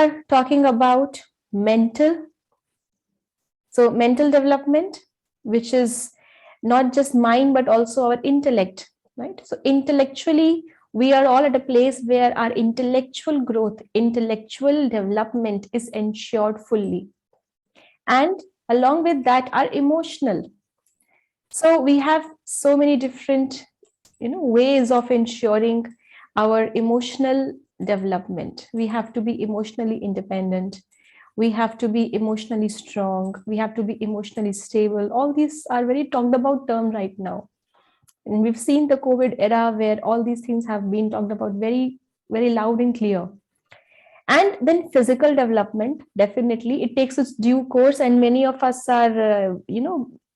are talking about mental development, which is not just mind, but also our intellect, right? So intellectually, we are all at a place where our intellectual growth, intellectual development is ensured fully. And along with that, our emotional. So we have so many different, ways of ensuring our emotional development. We have to be emotionally independent. We have to be emotionally strong. We have to be emotionally stable. All these are very talked about term right now. And we've seen the COVID era where all these things have been talked about very, very loud and clear. And then physical development, definitely, it takes its due course. And many of us are,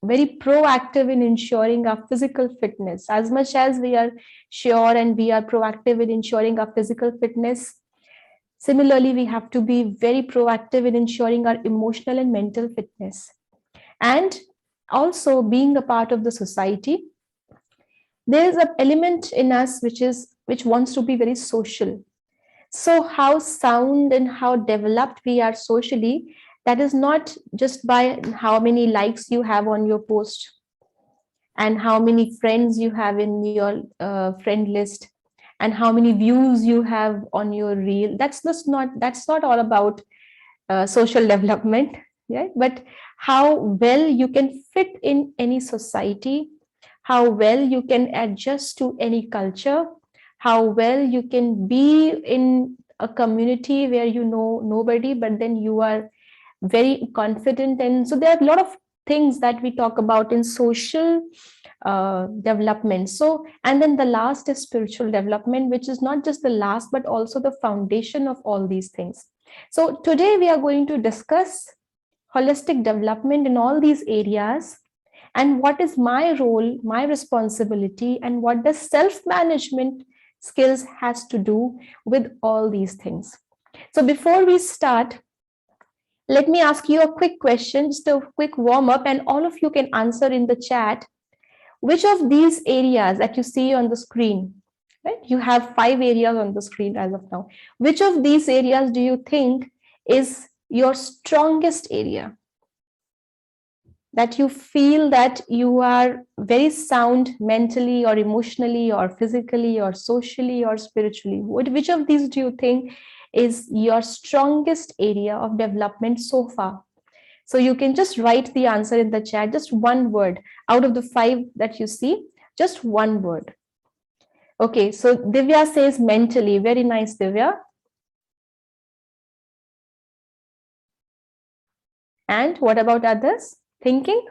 very proactive in ensuring our physical fitness. As much as we are sure and we are proactive in ensuring our physical fitness, similarly, we have to be very proactive in ensuring our emotional and mental fitness. And also being a part of the society, there is an element in us which wants to be very social. So how sound and how developed we are socially, that is not just by how many likes you have on your post and how many friends you have in your friend list and how many views you have on your reel. That's not all about social development, right? But how well you can fit in any society, how well you can adjust to any culture, how well you can be in a community where you know nobody, but then you are very confident. And so there are a lot of things that we talk about in social development. So, and then the last is spiritual development, which is not just the last, but also the foundation of all these things. So today we are going to discuss holistic development in all these areas, and what is my role, my responsibility, and what does self-management skills has to do with all these things. So before we start, let me ask you a quick question, just a quick warm-up, and all of you can answer in the chat. Which of these areas that you see on the screen, right? You have 5 areas on the screen as of now. Which of these areas do you think is your strongest area? That you feel that you are very sound mentally or emotionally or physically or socially or spiritually. Which of these do you think is your strongest area of development so far? So you can just write the answer in the chat, just one word out of the 5 that you see, just one word. Okay, so Divya says mentally. Very nice, Divya. And what about others? Thinking?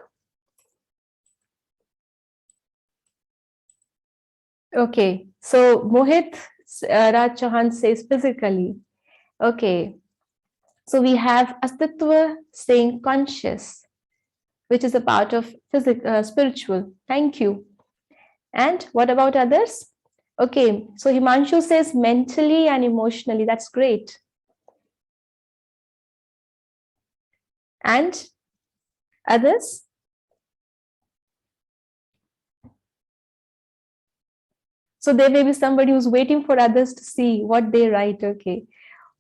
Okay, so Mohit Raj Chauhan says physically. Okay, so we have Astitva saying conscious, which is a part of spiritual. Thank you. And what about others? Okay, so Himanshu says mentally and emotionally. That's great. And others? So there may be somebody who's waiting for others to see what they write. Okay.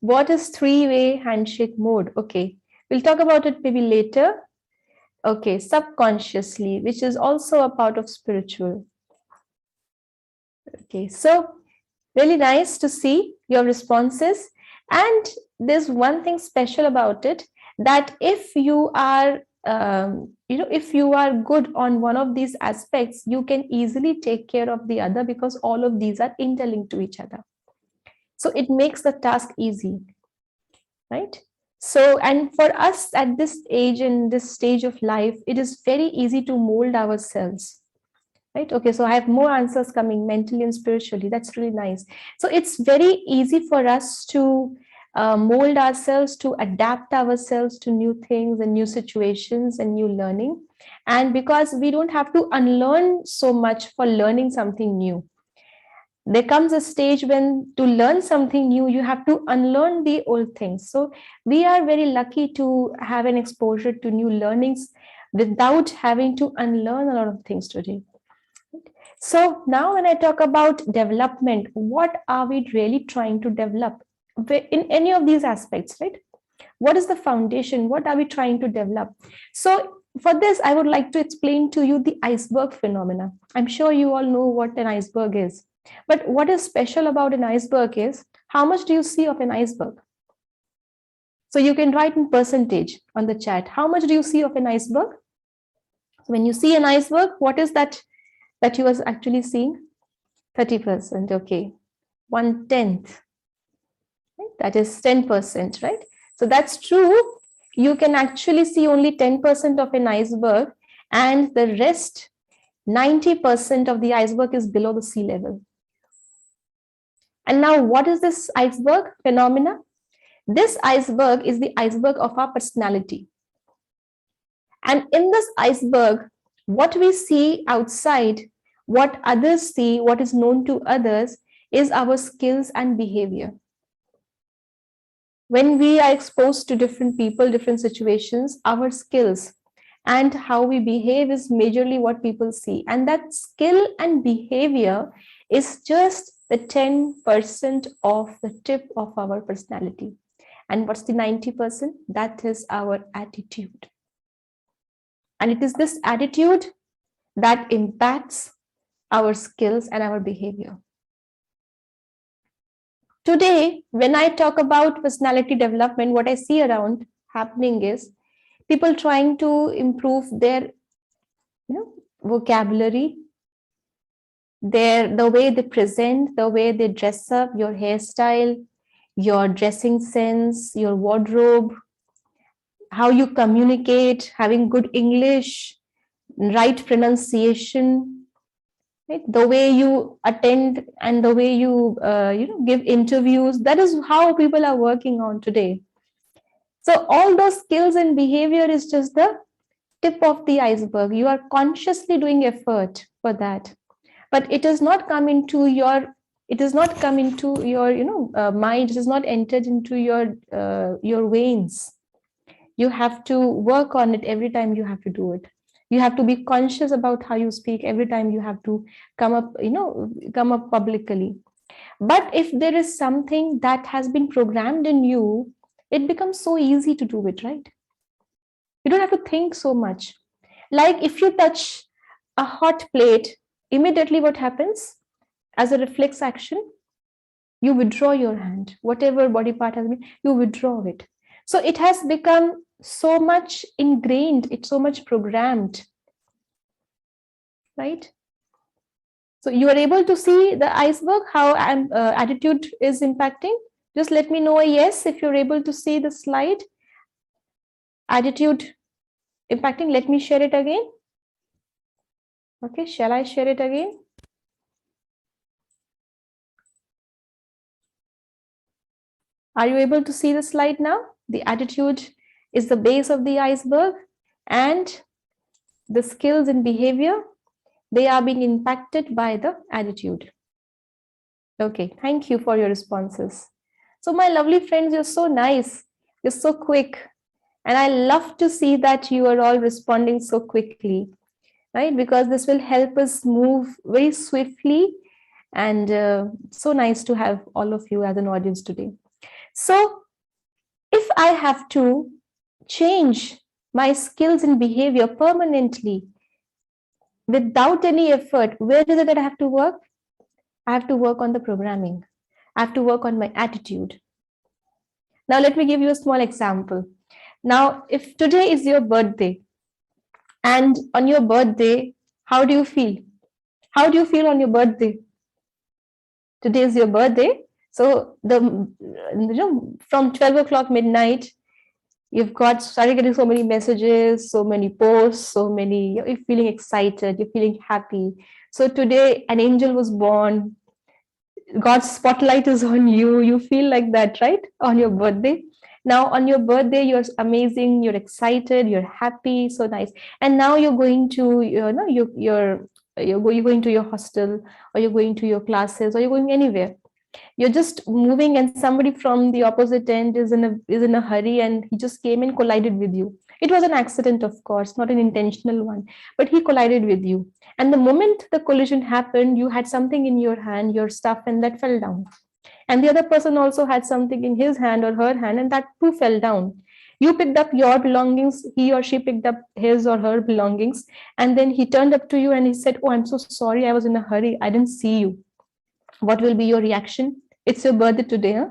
What is three-way handshake mode? Okay. We'll talk about it maybe later. Okay. Subconsciously, which is also a part of spiritual. Okay. So really nice to see your responses. And there's one thing special about it, that if you are if you are good on one of these aspects, you can easily take care of the other, because all of these are interlinked to each other. So it makes the task easy, right? So, and for us at this age, in this stage of life, it is very easy to mold ourselves, right? Okay, so I have more answers coming mentally and spiritually. That's really nice. So it's very easy for us to mold ourselves, to adapt ourselves to new things and new situations and new learning. And because we don't have to unlearn so much for learning something new. There comes a stage when to learn something new, you have to unlearn the old things. So we are very lucky to have an exposure to new learnings without having to unlearn a lot of things today. So now when I talk about development, what are we really trying to develop? in any of these aspects, right? What is the foundation? What are we trying to develop? So for this, I would like to explain to you the iceberg phenomena. I'm sure you all know what an iceberg is. But what is special about an iceberg is, how much do you see of an iceberg? So you can write in percentage on the chat. How much do you see of an iceberg? So when you see an iceberg, what is that you are actually seeing? 30%, okay. 1/10, right? That is 10%, right? So that's true. You can actually see only 10% of an iceberg, and the rest, 90% of the iceberg is below the sea level. And now, what is this iceberg phenomena? This iceberg is the iceberg of our personality. And in this iceberg, what we see outside, what others see, what is known to others, is our skills and behavior. When we are exposed to different people, different situations, our skills and how we behave is majorly what people see. And that skill and behavior is just the 10% of the tip of our personality. And what's the 90%? That is our attitude. And it is this attitude that impacts our skills and our behavior. Today, when I talk about personality development, what I see around happening is people trying to improve their vocabulary, the way they present, the way they dress up, your hairstyle, your dressing sense, your wardrobe, how you communicate, having good English, right pronunciation, right? The way you attend and the way you give interviews. That is how people are working on today. So all those skills and behavior is just the tip of the iceberg. You are consciously doing effort for that, but it does not come into your mind. It is not entered into your veins. You have to work on it every time you have to do it. You have to be conscious about how you speak every time you have to come up publicly. But if there is something that has been programmed in you, it becomes so easy to do it, right? You don't have to think so much. Like if you touch a hot plate, immediately what happens? As a reflex action, you withdraw your hand. Whatever body part has been, you withdraw it. So it has become so much ingrained, it's so much programmed, right? So you are able to see the iceberg, how attitude is impacting. Just let me know a yes if you're able to see the slide. Attitude impacting. Let me share it again. Okay, shall I share it again? Are you able to see the slide now? The attitude is the base of the iceberg, and the skills and behavior, they are being impacted by the attitude. Okay, thank you for your responses. So my lovely friends, you're so nice. You're so quick. And I love to see that you are all responding so quickly, right? Because this will help us move very swiftly, and so nice to have all of you as an audience today. So if I have to change my skills and behavior permanently without any effort, where is it that I have to work? I have to work on the programming. I have to work on my attitude. Now, let me give you a small example. Now, if today is your birthday, and on your birthday, how do you feel? How do you feel on your birthday? Today is your birthday. So from 12 o'clock midnight, you've started getting so many messages, so many posts, you're feeling excited, you're feeling happy. So today an angel was born, God's spotlight is on you. You feel like that, right? On your birthday. Now on your birthday, you're amazing, you're excited, you're happy, so nice. And now you're going to, you're going to your hostel, or you're going to your classes, or you're going anywhere. You're just moving, and somebody from the opposite end is in a hurry, and he just came and collided with you. It was an accident, of course, not an intentional one, but he collided with you. And the moment the collision happened, you had something in your hand, your stuff, and that fell down. and the other person also had something in his hand or her hand, and that too fell down. You picked up your belongings, he or she picked up his or her belongings, and then he turned up to you and he said, "Oh, I'm so sorry, I was in a hurry, I didn't see you." What will be your reaction? It's your birthday today, huh?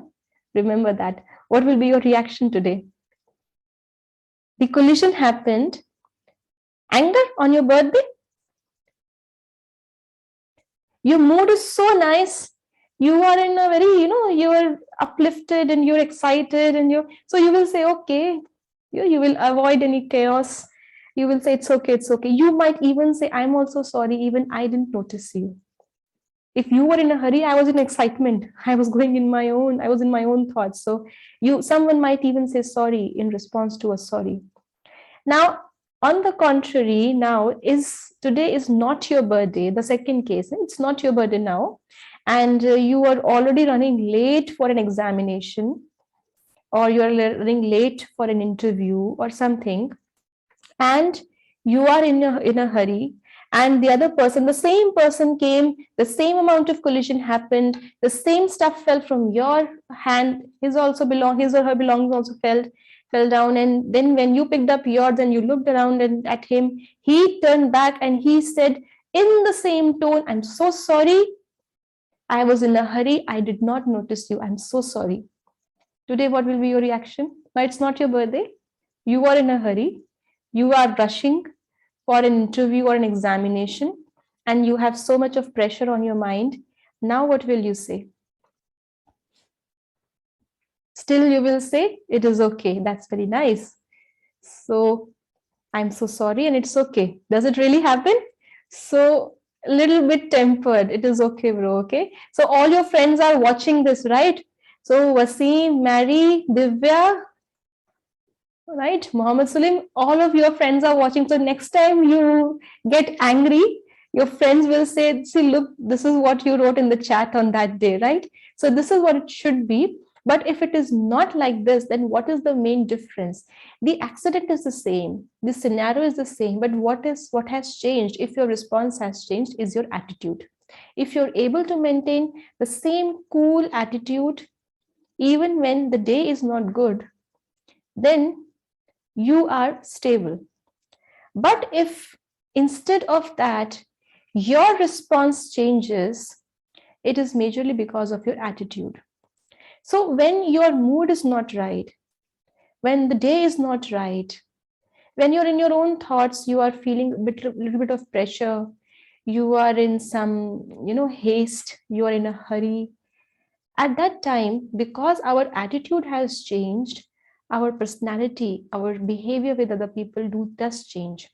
Remember that. What will be your reaction today? The collision happened. Anger on your birthday? Your mood is so nice. You are in a very, you are uplifted and you're excited, and so you will say, okay, you will avoid any chaos. You will say, it's okay, it's okay. You might even say, I'm also sorry, even I didn't notice you. If you were in a hurry, I was in excitement. I was I was in my own thoughts. So someone might even say sorry in response to a sorry. Now, on the contrary, today is not your birthday. The second case, it's not your birthday now, and you are already running late for an examination, or you are running late for an interview or something, and you are in a hurry, and the same person came, the same amount of collision happened, the same stuff fell from your hand, his or her belongings also fell down, and then when you picked up yours and you looked around and at him, he turned back and he said in the same tone, "I'm so sorry, I was in a hurry, I did not notice you, I'm so sorry." Today, what will be your reaction? Now, it's not your birthday, you are in a hurry, you are rushing for an interview or an examination, and you have so much of pressure on your mind. Now, what will you say? Still, you will say, it is okay. That's very nice. So, I'm so sorry, and it's okay. Does it really happen? So, a little bit tempered. It is okay, bro. Okay. So, all your friends are watching this, right? So, Wasim, Mary, Divya, right? Muhammad Salim, all of your friends are watching. So next time you get angry, your friends will say, see, look, this is what you wrote in the chat on that day, right? So this is what it should be. But if it is not like this, then what is the main difference? The accident is the same, the scenario is the same, but what has changed, if your response has changed, is your attitude. If you're able to maintain the same cool attitude, even when the day is not good, then you are stable. But if instead of that, your response changes, it is majorly because of your attitude. So when your mood is not right, when the day is not right, when you're in your own thoughts, you are feeling a little bit of pressure, you are in some, haste, you are in a hurry. At that time, because our attitude has changed, our personality, our behavior with other people does change,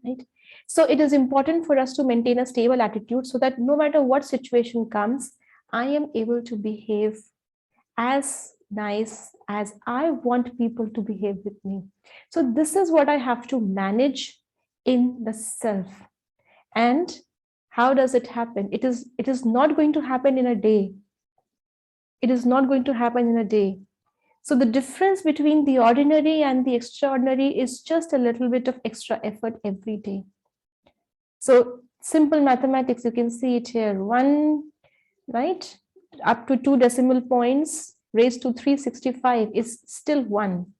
right? So it is important for us to maintain a stable attitude so that no matter what situation comes, I am able to behave as nice as I want people to behave with me. So this is what I have to manage in the self. And how does it happen? It is not going to happen in a day. It is not going to happen in a day. So the difference between the ordinary and the extraordinary is just a little bit of extra effort every day. So simple mathematics, you can see it here. 1, right, up to 2 decimal points raised to 365 is still 1,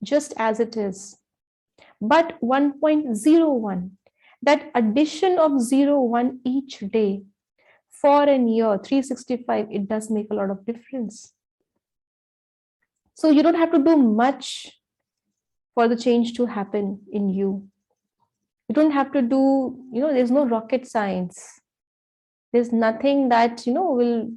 just as it is. But 1.01, that addition of 0, 1 each day for a year, 365, it does make a lot of difference. So you don't have to do much for the change to happen in you. You don't have to do, there's no rocket science. There's nothing that, will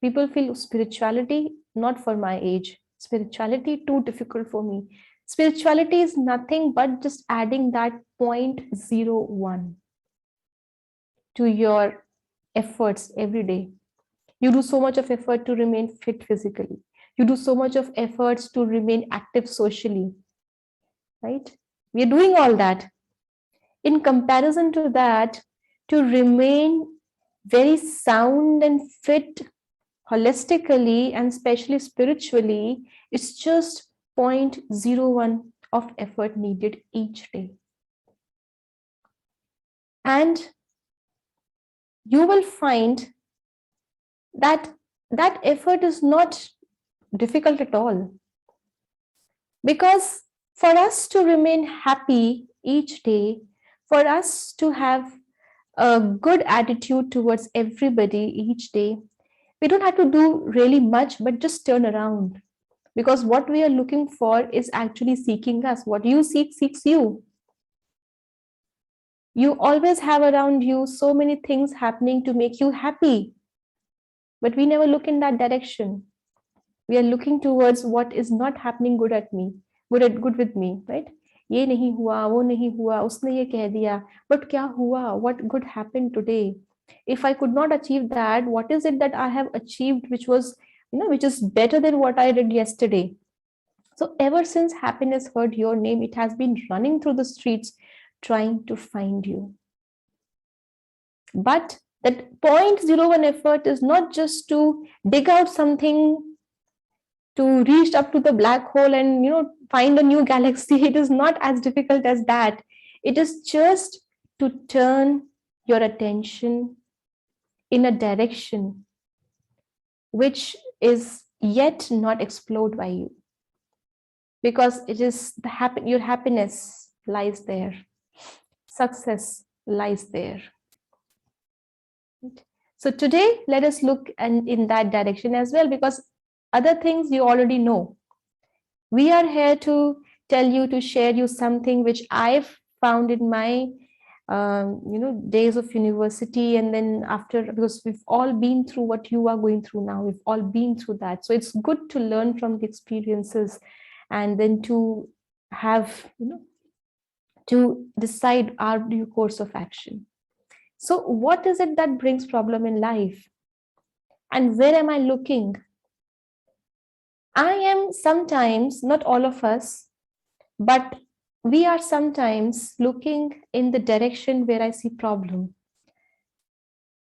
people feel spirituality, not for my age. Spirituality, too difficult for me. Spirituality is nothing but just adding that 0.01 to your efforts every day. You do so much of effort to remain fit physically. You do so much of efforts to remain active socially, right? We are doing all that. In comparison to that, to remain very sound and fit holistically and especially spiritually, it's just 0.01 of effort needed each day. And you will find that that effort is not difficult at all. Because for us to remain happy each day, for us to have a good attitude towards everybody each day, we don't have to do really much, but just turn around. Because what we are looking for is actually seeking us. What you seek seeks you. You always have around you so many things happening to make you happy, but we never look in that direction. We are looking towards what is not happening good with me, right? ये नहीं हुआ, वो नहीं हुआ, उसने ये कह दिया, but क्या हुआ? What good happened today? If I could not achieve that, what is it that I have achieved which was, which is better than what I did yesterday? So ever since happiness heard your name, it has been running through the streets trying to find you. But that 0.01 effort is not just to dig out something, to reach up to the black hole and find a new galaxy. It is not as difficult as that. It is just to turn your attention in a direction which is yet not explored by you, because it is your happiness lies there, success lies there. So today let us look in that direction as well, because other things you already know. We are here to tell you, to share you something which I've found in my days of university, and then after, because we've all been through what you are going through now. We've all been through that. So it's good to learn from the experiences, and then to have, to decide our due course of action. So what is it that brings problem in life? And where am I looking? I am sometimes, not all of us, but we are sometimes looking in the direction where I see problem.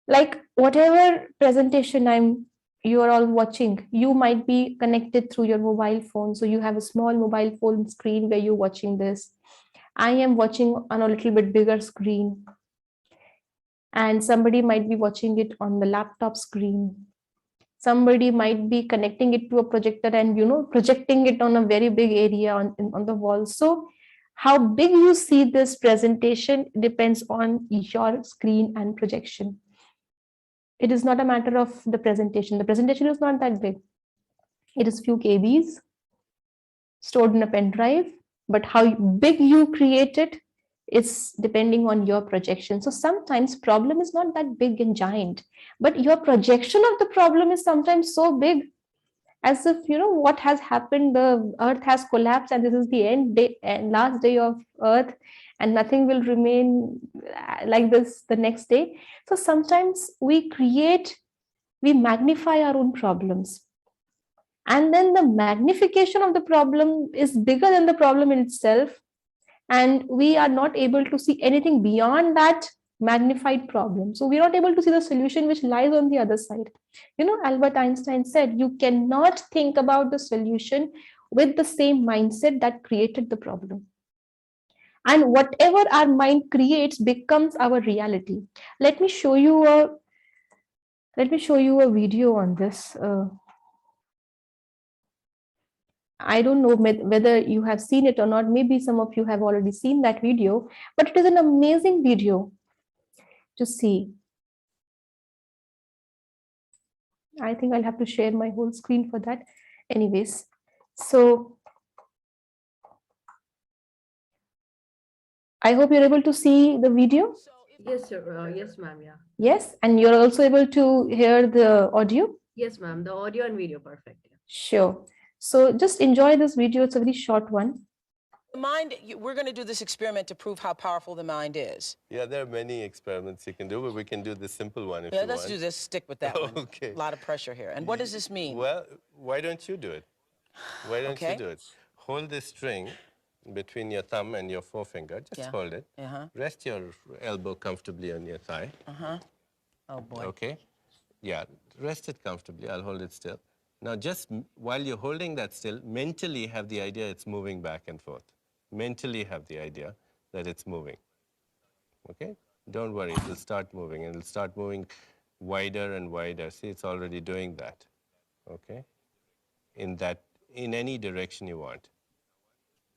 Like whatever presentation you are all watching, you might be connected through your mobile phone. So you have a small mobile phone screen where you're watching this. I am watching on a little bit bigger screen. And somebody might be watching it on the laptop screen. Somebody might be connecting it to a projector and projecting it on a very big area on the wall. So how big you see this presentation depends on your screen and projection. It is not a matter of the presentation. The presentation is not that big. It is few KBs stored in a pen drive, but how big you create it is depending on your projection. So sometimes problem is not that big and giant, but your projection of the problem is sometimes so big, as if what has happened, the earth has collapsed and this is the end day and last day of earth, and nothing will remain like this the next day. So sometimes we magnify our own problems, and then the magnification of the problem is bigger than the problem in itself, and we are not able to see anything beyond that magnified problem. So we're not able to see the solution which lies on the other side. Albert Einstein said you cannot think about the solution with the same mindset that created the problem. And whatever our mind creates becomes our reality. Let me show you a video on this. I don't know whether you have seen it or not. Maybe some of you have already seen that video, but it is an amazing video to see. I think I'll have to share my whole screen for that. Anyways, so I hope you're able to see the video. Yes, sir. Yes, ma'am. Yeah. Yes, and you're also able to hear the audio. Yes, ma'am. The audio and video perfect. Yeah. Sure. So just enjoy this video. It's a very short one. The mind, we're going to do this experiment to prove how powerful the mind is. Yeah, there are many experiments you can do, but we can do the simple one if you want. Let's do this. Stick with that one. Okay. A lot of pressure here. And what does this mean? Well, why don't you do it? Why don't you do it? Hold this string between your thumb and your forefinger. Just hold it. Rest your elbow comfortably on your thigh. Oh, boy. Okay. Yeah, rest it comfortably. I'll hold it still. Now, just while you're holding that still, mentally have the idea it's moving back and forth. Mentally have the idea that it's moving. Okay? Don't worry, it'll start moving, and it'll start moving wider and wider. See, it's already doing that. okay? In any direction you want.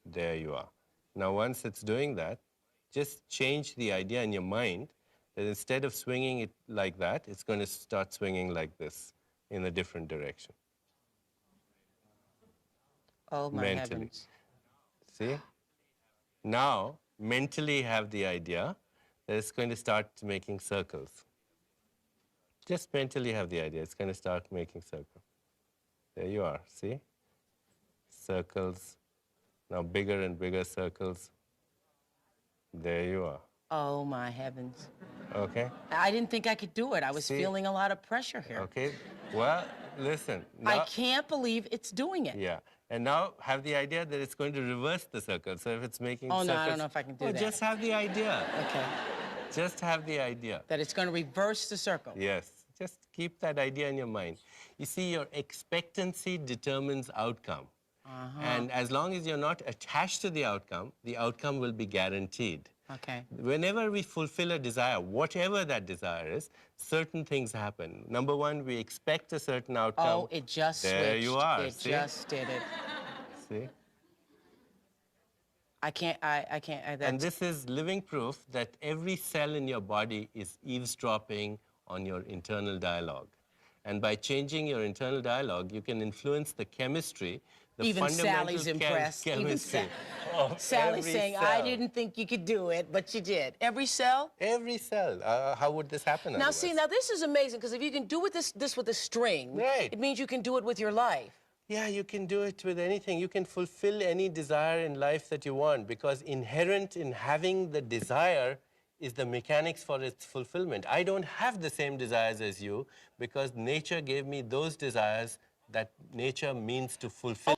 There you are. Now, once it's doing that, just change the idea in your mind that instead of swinging it like that, it's going to start swinging like this in a different direction. Oh, my Mentally. heavens. See? Now, mentally have the idea that it's going to start making circles. Just mentally have the idea. It's going to start making circles. There you are. See? Circles. Now bigger and bigger circles. There you are. Oh, my heavens. Okay? I didn't think I could do it. I was See? feeling a lot of pressure here. Okay? Well, listen. I Now, can't believe it's doing it. yeah. And now have the idea that it's going to reverse the circle. So if it's making Oh, circles... no, I don't know if I can do that. Just have the idea. Okay. Just have the idea. That it's going to reverse the circle. Yes. Just keep that idea in your mind. You see, your expectancy determines outcome. And as long as you're not attached to the outcome will be guaranteed. Okay. Whenever we fulfill a desire, whatever that desire is, certain things happen. Number one, we expect a certain outcome. Oh, it just switched. There you are. It See? just did it. See? I can't. And this is living proof that every cell in your body is eavesdropping on your internal dialogue. And by changing your internal dialogue, you can influence the chemistry, the Even fundamental Sally's impressed. Even chemistry. Sally's every saying, cell. I didn't think you could do it, but you did. Every cell? Every cell. How would this happen Now, otherwise? see, now this is amazing, because if you can do this with a string, Right. it means you can do it with your life. Yeah, you can do it with anything. You can fulfill any desire in life that you want, because inherent in having the desire is the mechanics for its fulfillment. I don't have the same desires as you because nature gave me those desires that nature means to fulfill.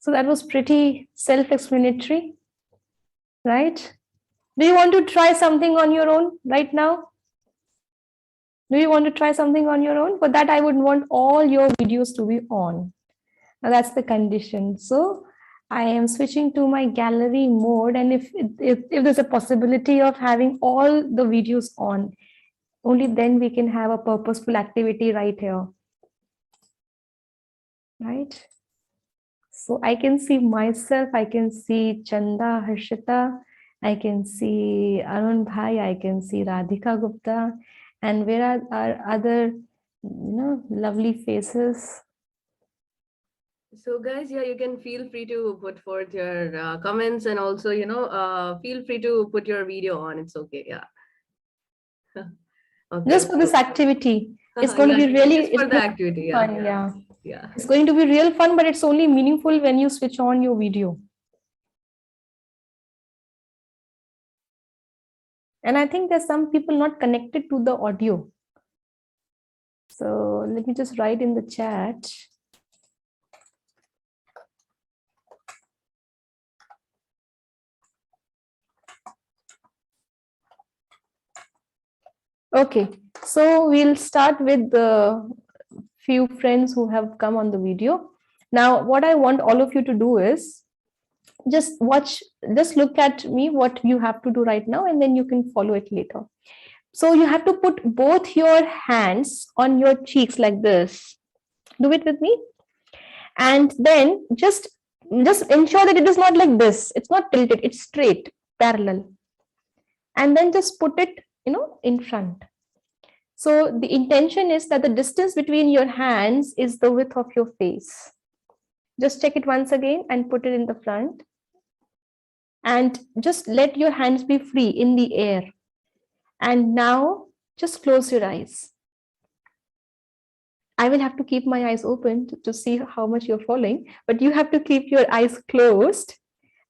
So that was pretty self-explanatory, right? Do you want to try something on your own right now? Do you want to try something on your own? For that, I would want all your videos to be on. Now that's the condition. So I am switching to my gallery mode. And if there's a possibility of having all the videos on, only then we can have a purposeful activity right here. Right? So I can see myself, I can see Chanda, Harshita, I can see Arun Bhai, I can see Radhika Gupta, and where are our other, lovely faces? So guys, yeah, you can feel free to put forth your comments, and also, feel free to put your video on. It's okay, yeah. Okay. Just for this activity. It's going to be really just for the activity, fun, yeah. It's going to be real fun, but it's only meaningful when you switch on your video. And I think there's some people not connected to the audio. So let me just write in the chat. Okay, so we'll start with the few friends who have come on the video. Now, what I want all of you to do is just look at me, what you have to do right now, and then you can follow it later. So you have to put both your hands on your cheeks like this. Do it with me. And then just ensure that it is not like this. It's not tilted, it's straight, parallel. And then just put it, in front. So the intention is that the distance between your hands is the width of your face. Just check it once again and put it in the front. And just let your hands be free in the air. And now just close your eyes. I will have to keep my eyes open to see how much you're following, but you have to keep your eyes closed,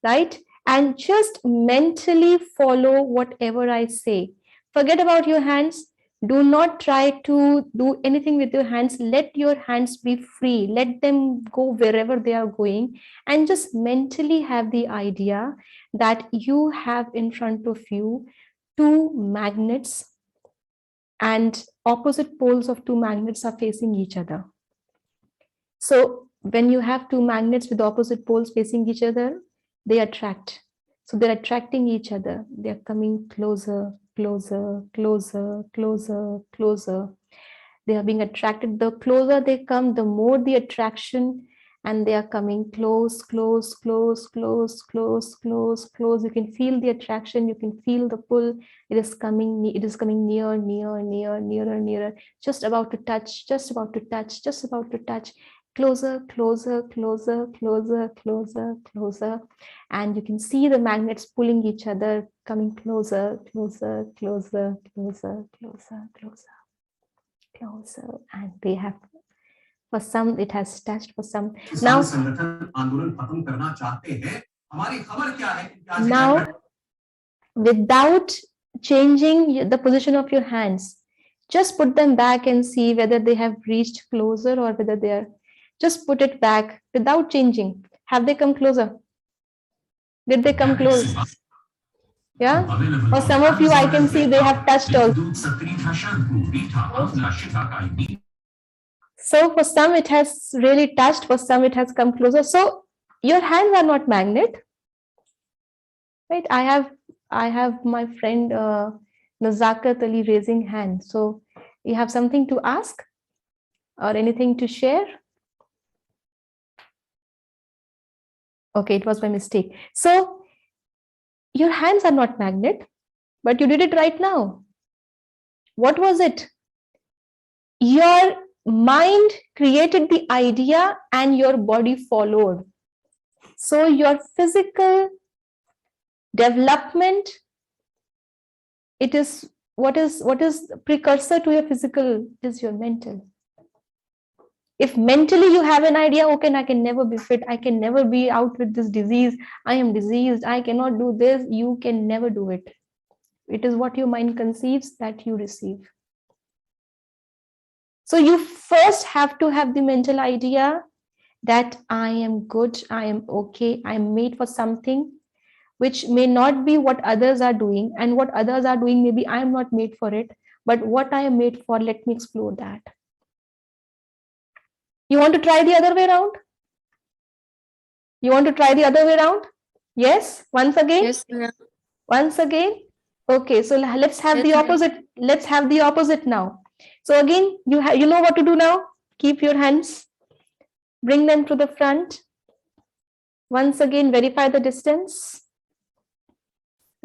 right? And just mentally follow whatever I say. Forget about your hands. Do not try to do anything with your hands. Let your hands be free. Let them go wherever they are going. And just mentally have the idea that you have in front of you two magnets, and opposite poles of two magnets are facing each other. So when you have two magnets with opposite poles facing each other, they attract. So they're attracting each other. They're coming closer closer, closer, closer, closer. They are being attracted. The closer they come, the more the attraction, and they are coming close, close, close, close, close, close, close. You can feel the attraction. You can feel the pull. It is coming near, near, near, nearer, nearer. Just about to touch, just about to touch, just about to touch. Closer, closer, closer, closer, closer, closer. And you can see the magnets pulling each other, coming closer, closer, closer, closer, closer, closer, closer. And they have, for some, it has touched, for some. Now, without changing the position of your hands, just put them back and see whether they have reached closer or whether they are, just put it back without changing. Have they come closer? Did they come close? Yeah. For some of you, I can see they have touched also. So for some, it has really touched. For some, it has come closer. So your hands are not magnet, right? I have my friend Nazakat Ali raising hand. So you have something to ask or anything to share? Okay, it was by mistake. So your hands are not magnet, but you did it right now. What was it? Your mind created the idea and your body followed. So your physical development, it is what is precursor to your physical is your mental. If mentally you have an idea, okay, I can never be fit, I can never be out with this disease, I am diseased, I cannot do this, you can never do it. It is what your mind conceives that you receive. So you first have to have the mental idea that I am good, I am okay, I am made for something which may not be what others are doing, and what others are doing, maybe I am not made for it, but what I am made for, let me explore that. You want to try the other way around? You want to try the other way around? Yes? Once again? Yes, ma'am. Once again? Okay, so let's have Yes, the ma'am. opposite. Let's have the opposite now. So again, you know what to do now? Keep your hands. Bring them to the front. Once again, verify the distance.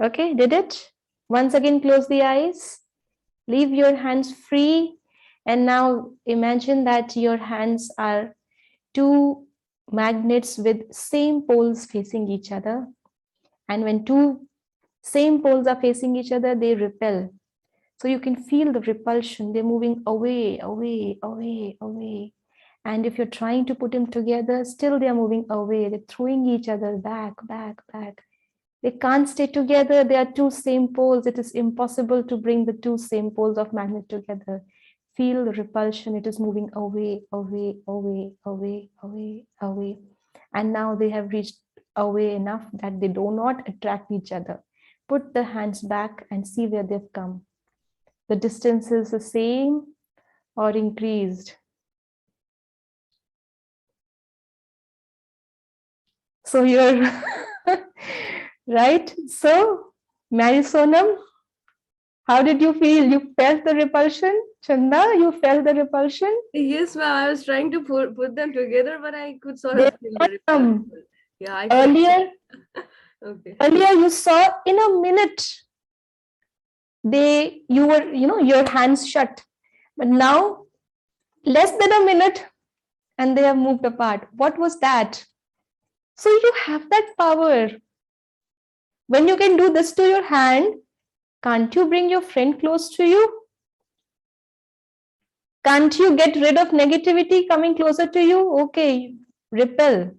Okay, did it? Once again, close the eyes. Leave your hands free. And now imagine that your hands are two magnets with same poles facing each other. And when two same poles are facing each other, they repel. So you can feel the repulsion. They're moving away, away, away, away. And if you're trying to put them together, still they're moving away. They're throwing each other back, back, back. They can't stay together. They are two same poles. It is impossible to bring the two same poles of magnet together. Feel the repulsion. It is moving away, away, away, away, away, away. And now they have reached away enough that they do not attract each other. Put the hands back and see where they've come. The distance is the same or increased. So you're right. So Mary Sonam, how did you feel? You felt the repulsion? Chanda, you felt the repulsion? Yes, ma'am. I was trying to put them together, but I could sort of feel the Um, repulsion. Yeah, I could. Earlier, Okay. earlier you saw in a minute you were, your hands shut, but now less than a minute and they have moved apart. What was that? So you have that power. When you can do this to your hand, can't you bring your friend close to you? Can't you get rid of negativity coming closer to you? Okay, repel,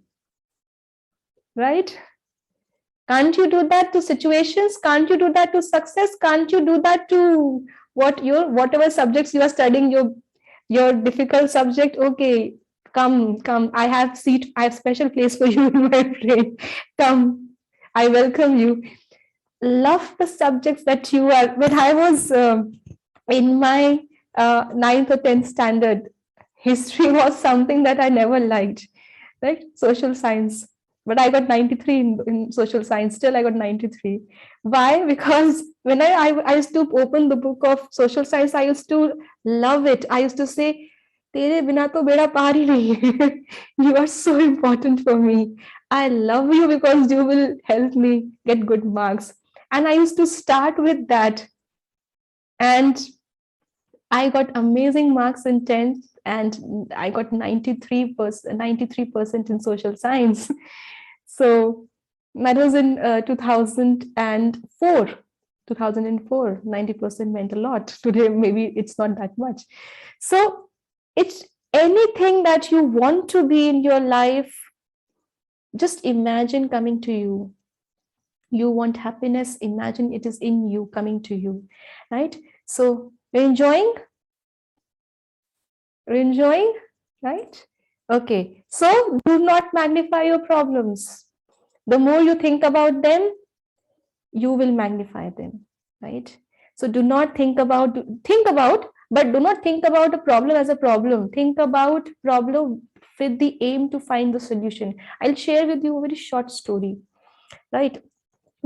right? Can't you do that to situations? Can't you do that to success? Can't you do that to whatever subjects you are studying, your difficult subject? Okay, come. I have special place for you in my brain. Come, I welcome you. Love the subjects that you are. When I was in my 9th or 10th standard, history was something that I never liked, right? Social science. but I got 93 in social science. Still, I got 93. Why? Because when I used to open the book of social science, I used to love it. I used to say, "Tere bina to beda paar hi nahi hai." You are so important for me. I love you because you will help me get good marks. And I used to start with that. And I got amazing marks in 10th, and I got 93% in social science. So that was in 2004. 2004, 90% meant a lot. Today, maybe it's not that much. So it's anything that you want to be in your life, just imagine coming to you. You want happiness, imagine it is in you, coming to you, right? So you're enjoying? You're enjoying, right? Okay, so do not magnify your problems. The more you think about them, you will magnify them, right? So do not think about, but do not think about a problem as a problem. Think about problem with the aim to find the solution. I'll share with you a very short story, right?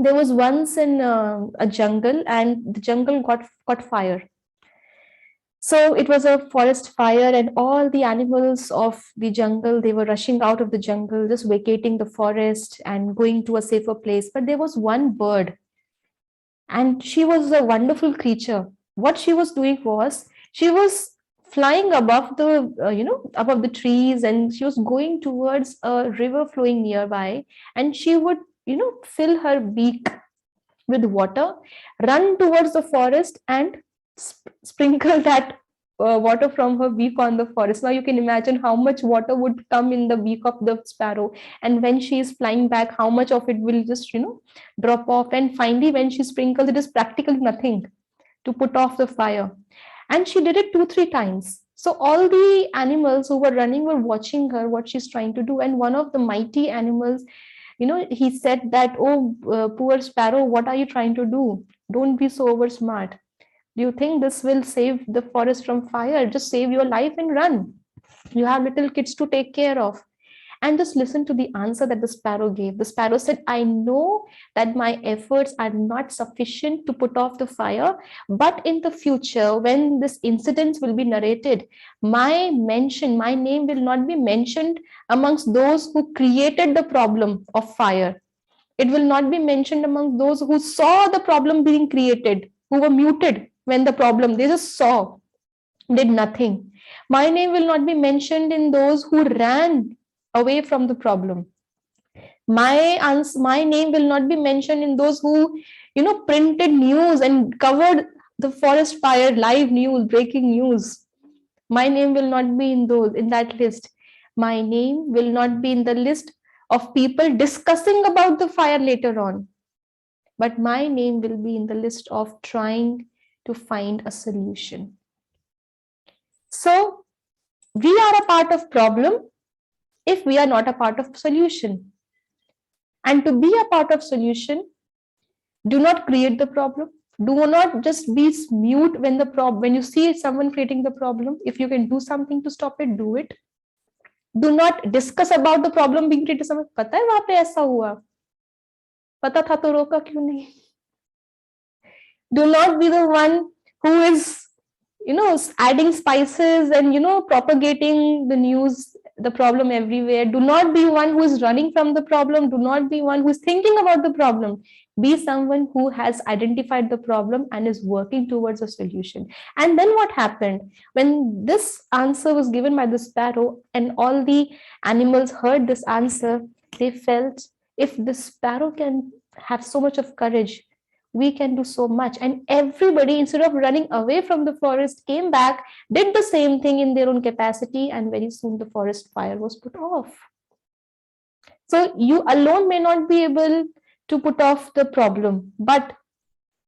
There was once in a jungle, and the jungle got fire. So it was a forest fire, and all the animals of the jungle, they were rushing out of the jungle, just vacating the forest and going to a safer place. But there was one bird, and she was a wonderful creature. What she was doing was, she was flying above the above the trees, and she was going towards a river flowing nearby, and she would fill her beak with water, run towards the forest, and sprinkle that water from her beak on the forest. Now you can imagine how much water would come in the beak of the sparrow, and when she is flying back, how much of it will just drop off. And finally, when she sprinkles, it is practically nothing to put off the fire. And she did it 2-3 times. So all the animals who were running were watching her, what she's trying to do. And one of the mighty animals, he said that, "Oh, poor sparrow, what are you trying to do? Don't be so over smart. Do you think this will save the forest from fire? Just save your life and run. You have little kids to take care of." And just listen to the answer that the sparrow gave. The sparrow said, "I know that my efforts are not sufficient to put off the fire, but in the future, when this incident will be narrated, my name will not be mentioned amongst those who created the problem of fire. It will not be mentioned among those who saw the problem being created, who were muted when the problem, they just saw, did nothing. My name will not be mentioned in those who ran away from the problem. My name will not be mentioned in those who printed news and covered the forest fire, live news, breaking news. My name will not be in that list. My name will not be in the list of people discussing about the fire later on, but my name will be in the list of trying to find a solution." So we are a part of problem if we are not a part of solution. And to be a part of solution, do not create the problem. Do not just be mute when you see someone creating the problem. If you can do something to stop it, do it. Do not discuss about the problem being created. पता है वहां पे ऐसा हुआ, पता था तो रोका क्यों नहीं? Do not be the one who is adding spices and propagating the news, the problem everywhere. Do not be one who is running from the problem. Do not be one who is thinking about the problem. Be someone who has identified the problem and is working towards a solution. And then what happened? When this answer was given by the sparrow and all the animals heard this answer, they felt, if the sparrow can have so much of courage, we can do so much. And everybody, instead of running away from the forest, came back, did the same thing in their own capacity, and very soon the forest fire was put off. So you alone may not be able to put off the problem, but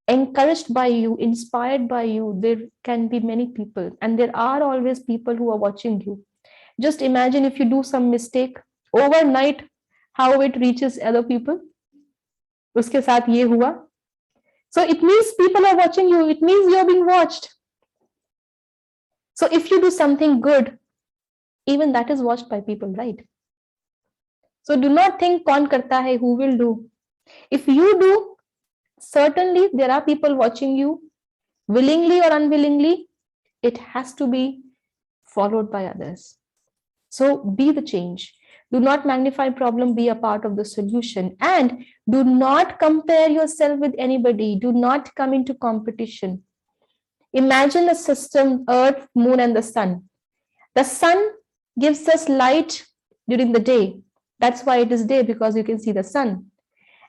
encouraged by you, inspired by you, there can be many people, and there are always people who are watching you. Just imagine if you do some mistake overnight, how it reaches other people. Uske saath ye hua. So it means people are watching you. It means you're being watched. So if you do something good, even that is watched by people, right? So do not think kaun karta hai, who will do. If you do, certainly there are people watching you, willingly or unwillingly, it has to be followed by others. So be the change. Do not magnify problem, be a part of the solution. And do not compare yourself with anybody. Do not come into competition. Imagine a system, Earth, Moon, and the Sun. The sun gives us light during the day. That's why it is day, because you can see the sun.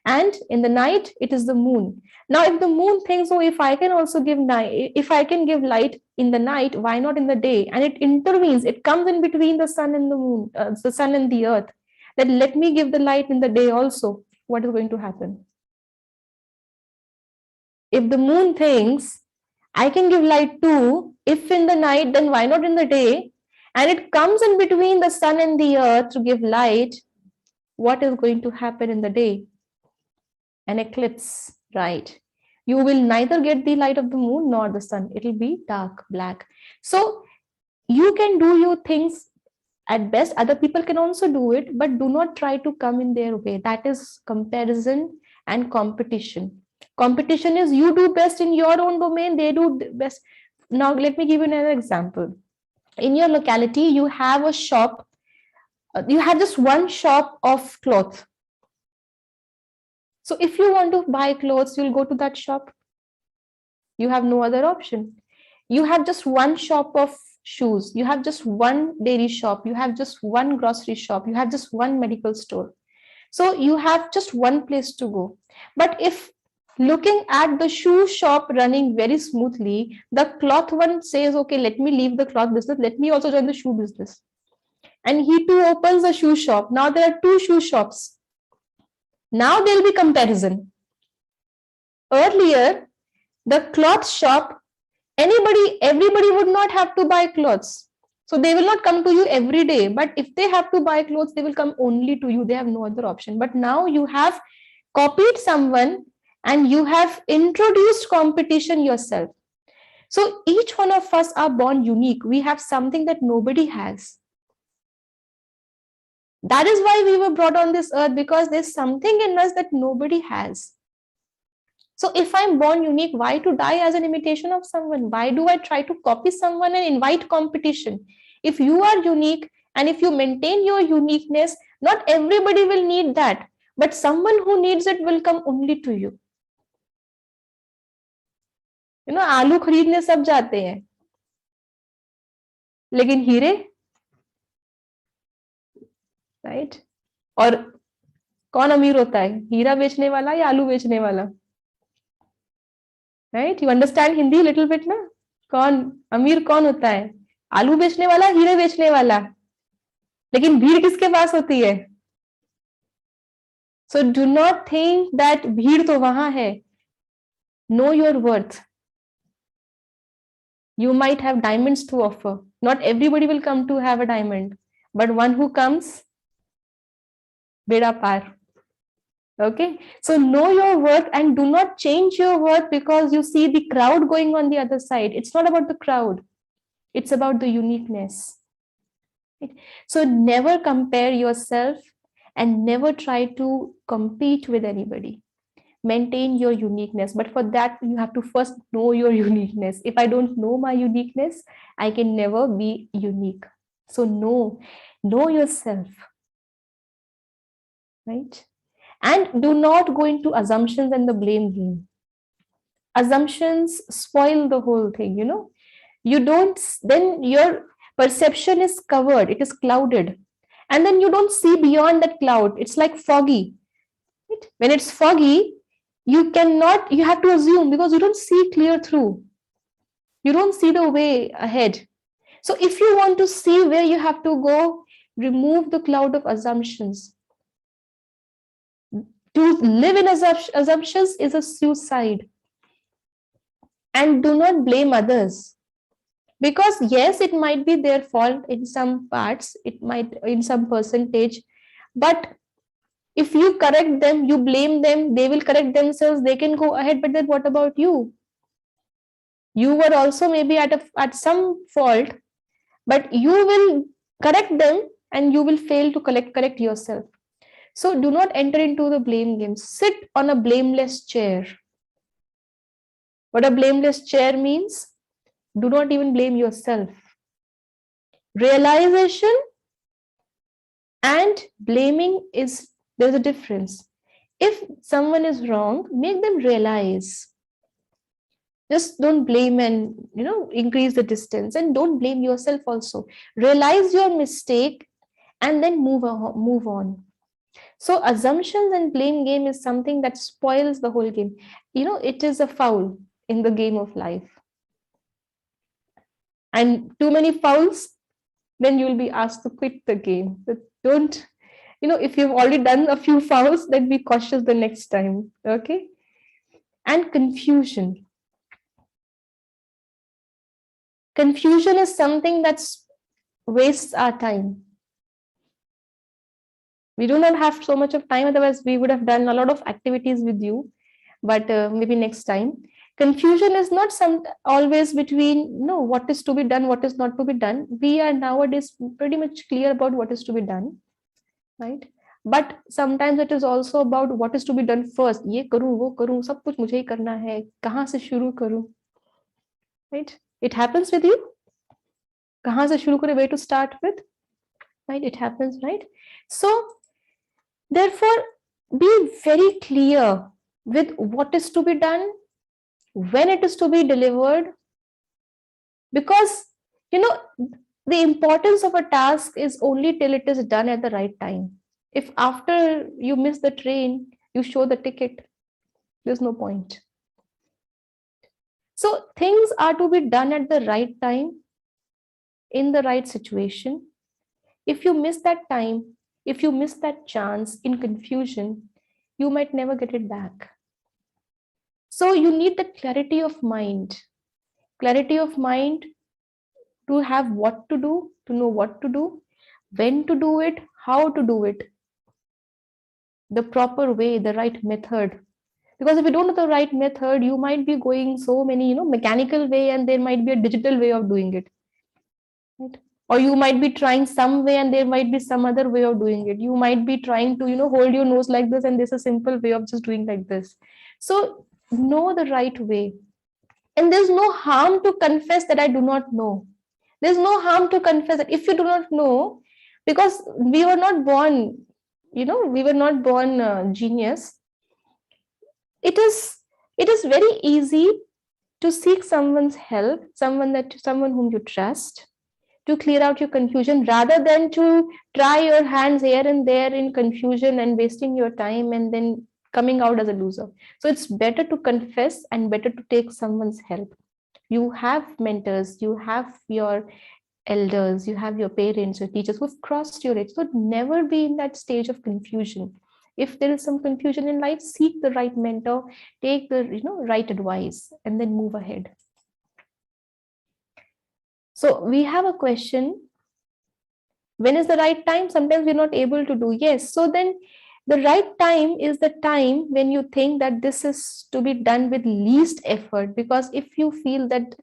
And in the night, it is the moon. Now, if the moon thinks, oh, if I can also give night, if I can give light in the night, why not in the day? And it intervenes, it comes in between the sun and the moon, the sun and the earth. Then let me give the light in the day also. What is going to happen? If the moon thinks, I can give light too, if in the night, then why not in the day? And it comes in between the sun and the earth to give light, what is going to happen in the day? An eclipse, right? You will neither get the light of the moon nor the sun. It will be dark, black. So you can do your things at best. Other people can also do it, but do not try to come in their way. That is comparison and competition. Competition is you do best in your own domain, they do best. Now, let me give you another example. In your locality, you have a shop, you have just one shop of clothes. So if you want to buy clothes, you'll go to that shop. You have no other option. You have just one shop of shoes. You have just one dairy shop. You have just one grocery shop. You have just one medical store. So you have just one place to go. But if looking at the shoe shop running very smoothly, the cloth one says, okay, let me leave the cloth business. Let me also join the shoe business. And he too opens a shoe shop. Now there are two shoe shops. Now there will be comparison. Earlier, the cloth shop, everybody would not have to buy clothes. So they will not come to you every day. But if they have to buy clothes, they will come only to you. They have no other option. But now you have copied someone and you have introduced competition yourself. So each one of us are born unique. We have something that nobody has. That is why we were brought on this earth, because there's something in us that nobody has. So if I'm born unique, why to die as an imitation of someone? Why do I try to copy someone and invite competition? If you are unique and if you maintain your uniqueness, not everybody will need that, but someone who needs it will come only to you. You know, आलू खरीदने सब जाते हैं, लेकिन हीरे, right? और कौन अमीर होता है, हीरा बेचने वाला या आलू बेचने वाला? Right? You understand Hindi little bit ना? कौन अमीर कौन होता है, आलू बेचने वाला, हीरे बेचने वाला? लेकिन भीड़ किसके पास होती है? So do not think that भीड़ तो वहां है. Know your worth. You might have diamonds to offer. Not everybody will come to have a diamond, but one who comes, beda par. Okay, so know your worth and do not change your worth because you see the crowd going on the other side. It's not about the crowd, it's about the uniqueness. So never compare yourself and never try to compete with anybody. Maintain your uniqueness, but for that you have to first know your uniqueness. If I don't know my uniqueness, I can never be unique. So know yourself, right? And do not go into assumptions and the blame game. Assumptions spoil the whole thing. You know, you don't, then your perception is covered, it is clouded, and then you don't see beyond that cloud. It's like foggy, right? When it's foggy, you have to assume because you don't see clear through. You don't see the way ahead. So if you want to see where you have to go, remove the cloud of assumptions. To live in assumptions is a suicide. And do not blame others. Because yes, it might be their fault in some parts, it might in some percentage, but if you correct them, you blame them, they will correct themselves, they can go ahead. But then what about you? You were also maybe at some fault, but you will correct them and you will fail to correct yourself. So do not enter into the blame game. Sit on a blameless chair. What a blameless chair means? Do not even blame yourself. Realization and blaming there's a difference. If someone is wrong, make them realize. Just don't blame and increase the distance, and don't blame yourself also. Realize your mistake and then move on. So assumptions and blame game is something that spoils the whole game. It is a foul in the game of life. And too many fouls, then you'll be asked to quit the game. But don't, if you've already done a few fouls, then be cautious the next time. Okay? And confusion. Confusion is something that wastes our time. We do not have so much of time, otherwise we would have done a lot of activities with you, but maybe next time. Confusion is not always between what is to be done, what is not to be done. We are nowadays pretty much clear about what is to be done, right? But sometimes it is also about what is to be done first. ये करूं, वो करूं, सब कुछ मुझे ही करना है, कहाँ से शुरू करूं, right? It happens with you. कहाँ से शुरू करें, where to start with, right? It happens, right? So therefore, be very clear with what is to be done, when it is to be delivered, because the importance of a task is only till it is done at the right time. If after you miss the train, you show the ticket, there's no point. So things are to be done at the right time, in the right situation. If you miss that time, if you miss that chance in confusion, you might never get it back. So you need the clarity of mind to have what to do, to know what to do, when to do it, how to do it, the proper way, the right method. Because if you don't know the right method, you might be going so many, mechanical way, and there might be a digital way of doing it. Right? Or you might be trying some way and there might be some other way of doing it. You might be trying to, hold your nose like this, and there's a simple way of just doing like this. So know the right way. And there's no harm to confess that I do not know. There's no harm to confess that if you do not know, because we were not born, genius. It is very easy to seek someone's help, someone whom you trust, to clear out your confusion, rather than to try your hands here and there in confusion and wasting your time and then coming out as a loser. So it's better to confess and better to take someone's help. You have mentors, you have your elders, you have your parents, your teachers who've crossed your age. So never be in that stage of confusion. If there is some confusion in life, seek the right mentor, take the right advice, and then move ahead. So we have a question. When is the right time? Sometimes we're not able to do. Yes. So then the right time is the time when you think that this is to be done with least effort. Because if you feel that,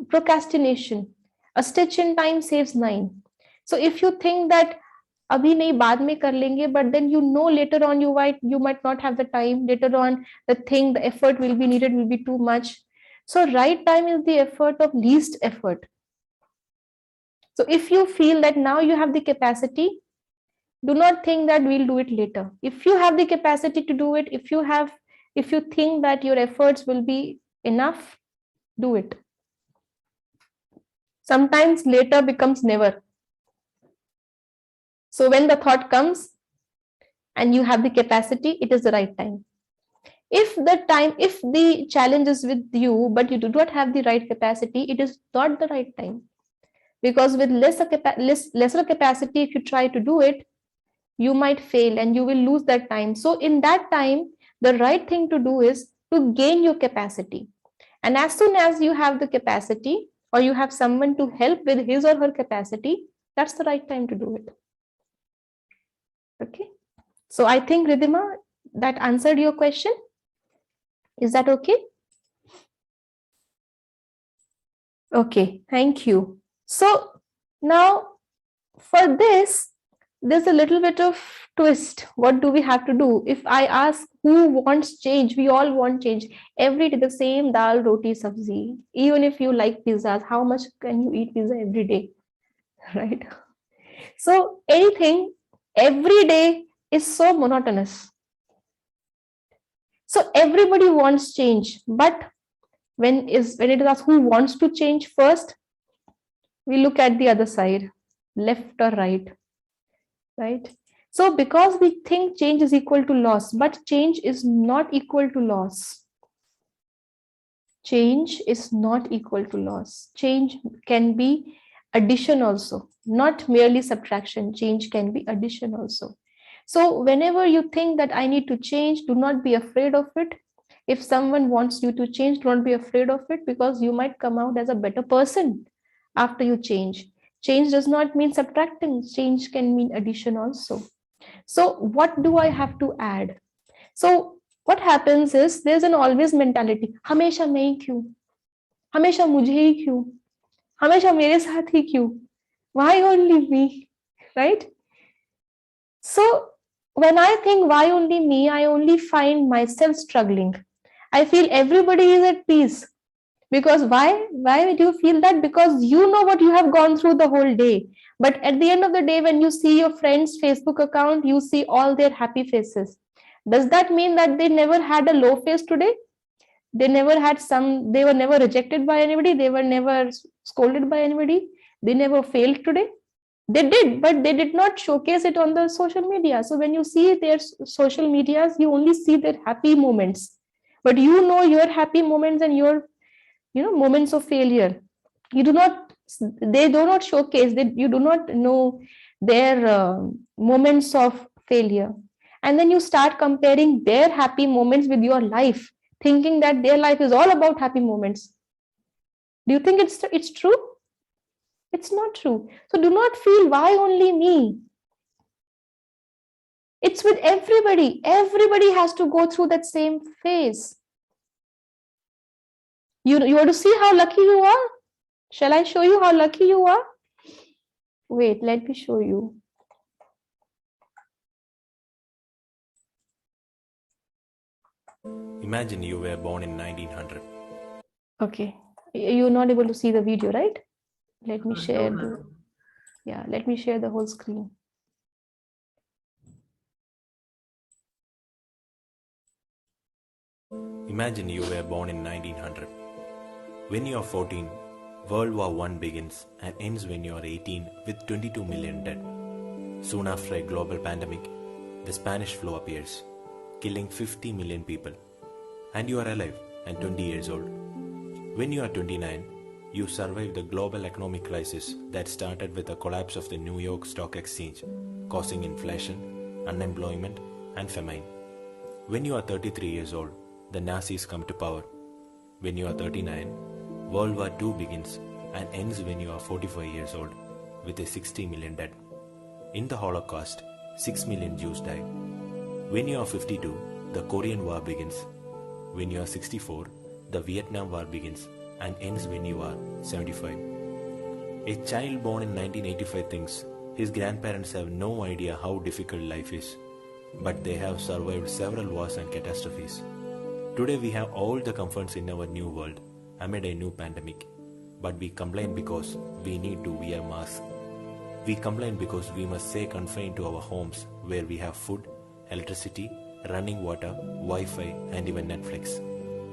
procrastination, a stitch in time saves 9. So if you think that abhi nahi baad mein kar lenge, but then later on you might not have the time. Later on the effort will be needed will be too much. So right time is the effort of least effort. So if you feel that now you have the capacity, do not think that we'll do it later. If you have the capacity to do it, if you think that your efforts will be enough, do it. Sometimes later becomes never. So when the thought comes and you have the capacity, it is the right time. If the challenge is with you, but you do not have the right capacity, it is not the right time. Because with lesser capacity, if you try to do it, you might fail and you will lose that time. So in that time, the right thing to do is to gain your capacity. And as soon as you have the capacity, or you have someone to help with his or her capacity, that's the right time to do it. Okay. So I think, Ridhima, that answered your question. Is that okay? Okay, thank you. So now for this, there's a little bit of twist. What do we have to do? If I ask who wants change, we all want change. Every day, the same dal, roti, sabzi. Even if you like pizzas, how much can you eat pizza every day? Right? So anything every day is so monotonous. So everybody wants change, but when it is asked who wants to change first, we look at the other side, left or right, right? So because we think change is equal to loss, but change is not equal to loss. Change is not equal to loss. Change can be addition also, not merely subtraction. Change can be addition also. So whenever you think that I need to change, do not be afraid of it. If someone wants you to change, don't be afraid of it, because you might come out as a better person after you change. Change does not mean subtracting. Change can mean addition also. So what do I have to add? So what happens is there's an always mentality. हमेशा मैं ही क्यों? हमेशा मुझे ही क्यों? हमेशा मेरे साथ ही क्यों? Why only me? Right? So when I think why only me, I only find myself struggling. I feel everybody is at peace. Because why? Why would you feel that? Because you know what you have gone through the whole day. But at the end of the day, when you see your friend's Facebook account, you see all their happy faces. Does that mean that they never had a low phase today? They never had they were never rejected by anybody. They were never scolded by anybody. They never failed today. They did, but they did not showcase it on the social media. So when you see their social medias, you only see their happy moments. But you know your happy moments and your moments of failure. They do not showcase. You do not know their moments of failure. And then you start comparing their happy moments with your life, thinking that their life is all about happy moments. Do you think it's true? It's not true. So do not feel why only me. It's with everybody. Everybody has to go through that same phase. You want to see how lucky you are? Shall I show you how lucky you are? Wait, let me show you. Imagine you were born in 1900. Okay, you're not able to see the video, right? Let me share let me share the whole screen. Imagine you were born in 1900. When you are 14, World War I begins and ends when you are 18 with 22 million dead. Soon after a global pandemic, the Spanish flu appears, killing 50 million people. And you are alive and 20 years old. When you are 29, you survive the global economic crisis that started with the collapse of the New York Stock Exchange, causing inflation, unemployment, and famine. When you are 33 years old, the Nazis come to power. When you are 39, World War II begins and ends when you are 45 years old, with a 60 million dead. In the Holocaust, 6 million Jews died. When you are 52, the Korean War begins. When you are 64, the Vietnam War begins and ends when you are 75. A child born in 1985 thinks his grandparents have no idea how difficult life is, but they have survived several wars and catastrophes. Today we have all the comforts in our new world amid a new pandemic, but we complain because we need to wear masks. We complain because we must stay confined to our homes where we have food, electricity, running water, Wi-Fi, and even Netflix.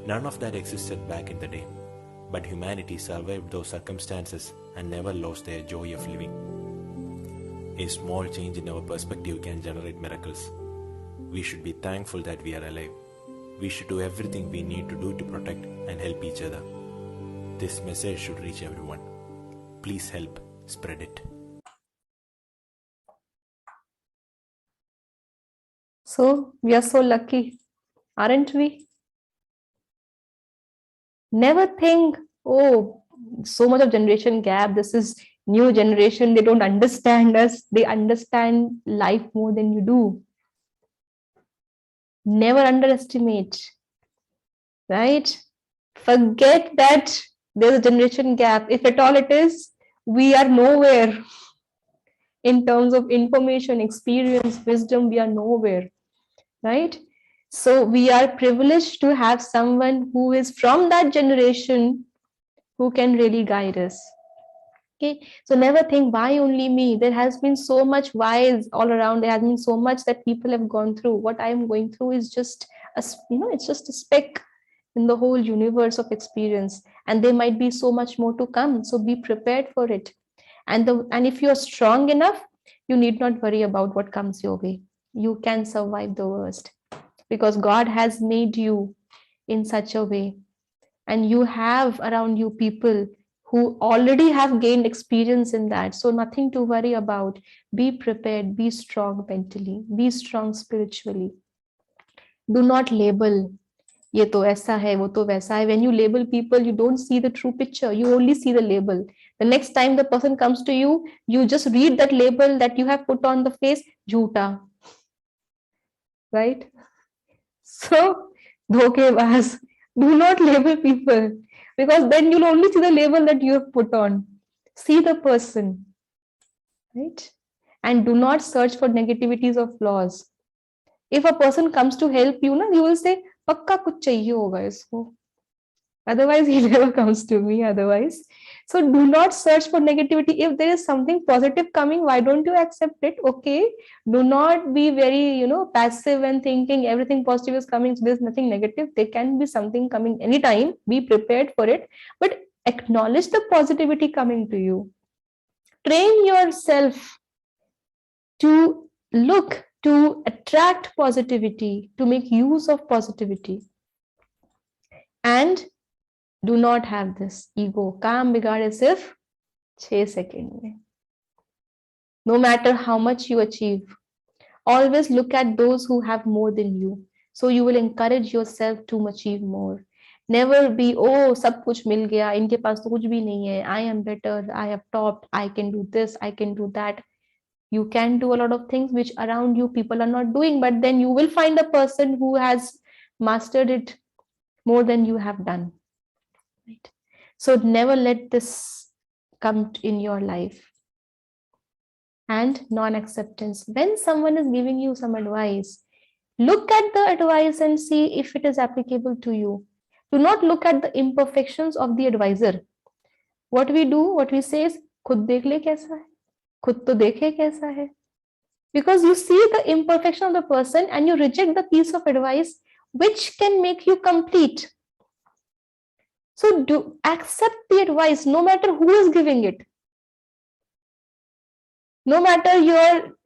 None of that existed back in the day, but humanity survived those circumstances and never lost their joy of living. A small change in our perspective can generate miracles. We should be thankful that we are alive. We should do everything we need to do to protect and help each other. This message should reach everyone. Please help spread it. So we are so lucky, aren't we? Never think, oh, so much of generation gap. This is new generation. They don't understand us. They understand life more than you do. Never underestimate, right? Forget that there's a generation gap. If at all it is, we are nowhere. In terms of information, experience, wisdom, we are nowhere, right? So we are privileged to have someone who is from that generation who can really guide us. Okay, so never think why only me. There has been so much whys all around. There has been so much that people have gone through. What I am going through is just it's just a speck in the whole universe of experience, and there might be so much more to come. So be prepared for it. And if you're strong enough, you need not worry about what comes your way. You can survive the worst because God has made you in such a way, and you have around you people who already have gained experience in that. So nothing to worry about. Be prepared, be strong mentally, be strong spiritually. Do not label. ये तो ऐसा है, वो तो वैसा है. When you label people, you don't see the true picture. You only see the label. The next time the person comes to you, you just read that label that you have put on the face, jhoota. Right? So, dhokebaz. Do not label people, because then you'll only see the label that you have put on. See the person. Right? And do not search for negativities or flaws. If a person comes to help you, you will say, पक्का कुछ चाहिए होगा इसको. Otherwise, he never comes to me otherwise. So do not search for negativity. If there is something positive coming, why don't you accept it? Okay. Do not be very, passive and thinking everything positive is coming. So there's nothing negative. There can be something coming anytime. Be prepared for it. But acknowledge the positivity coming to you. Train yourself to look, to attract positivity, to make use of positivity. And do not have this ego. काम बिगाड़े सिर्फ 6 seconds में. No matter how much you achieve, always look at those who have more than you. So you will encourage yourself to achieve more. Never be, oh, सब कुछ मिल गया, इनके पास तो कुछ भी नहीं है. I am better, I have topped, I can do this, I can do that. You can do a lot of things which around you people are not doing, but then you will find a person who has mastered it more than you have done. Right? So never let this come in your life. And non-acceptance. When someone is giving you some advice, look at the advice and see if it is applicable to you. Do not look at the imperfections of the advisor. What we do, what we say is, खुद देख ले कैसा है, खुद तो देखे कैसा है. Because you see the imperfection of the person and you reject the piece of advice which can make you complete. So do accept the advice no matter who is giving it. No matter your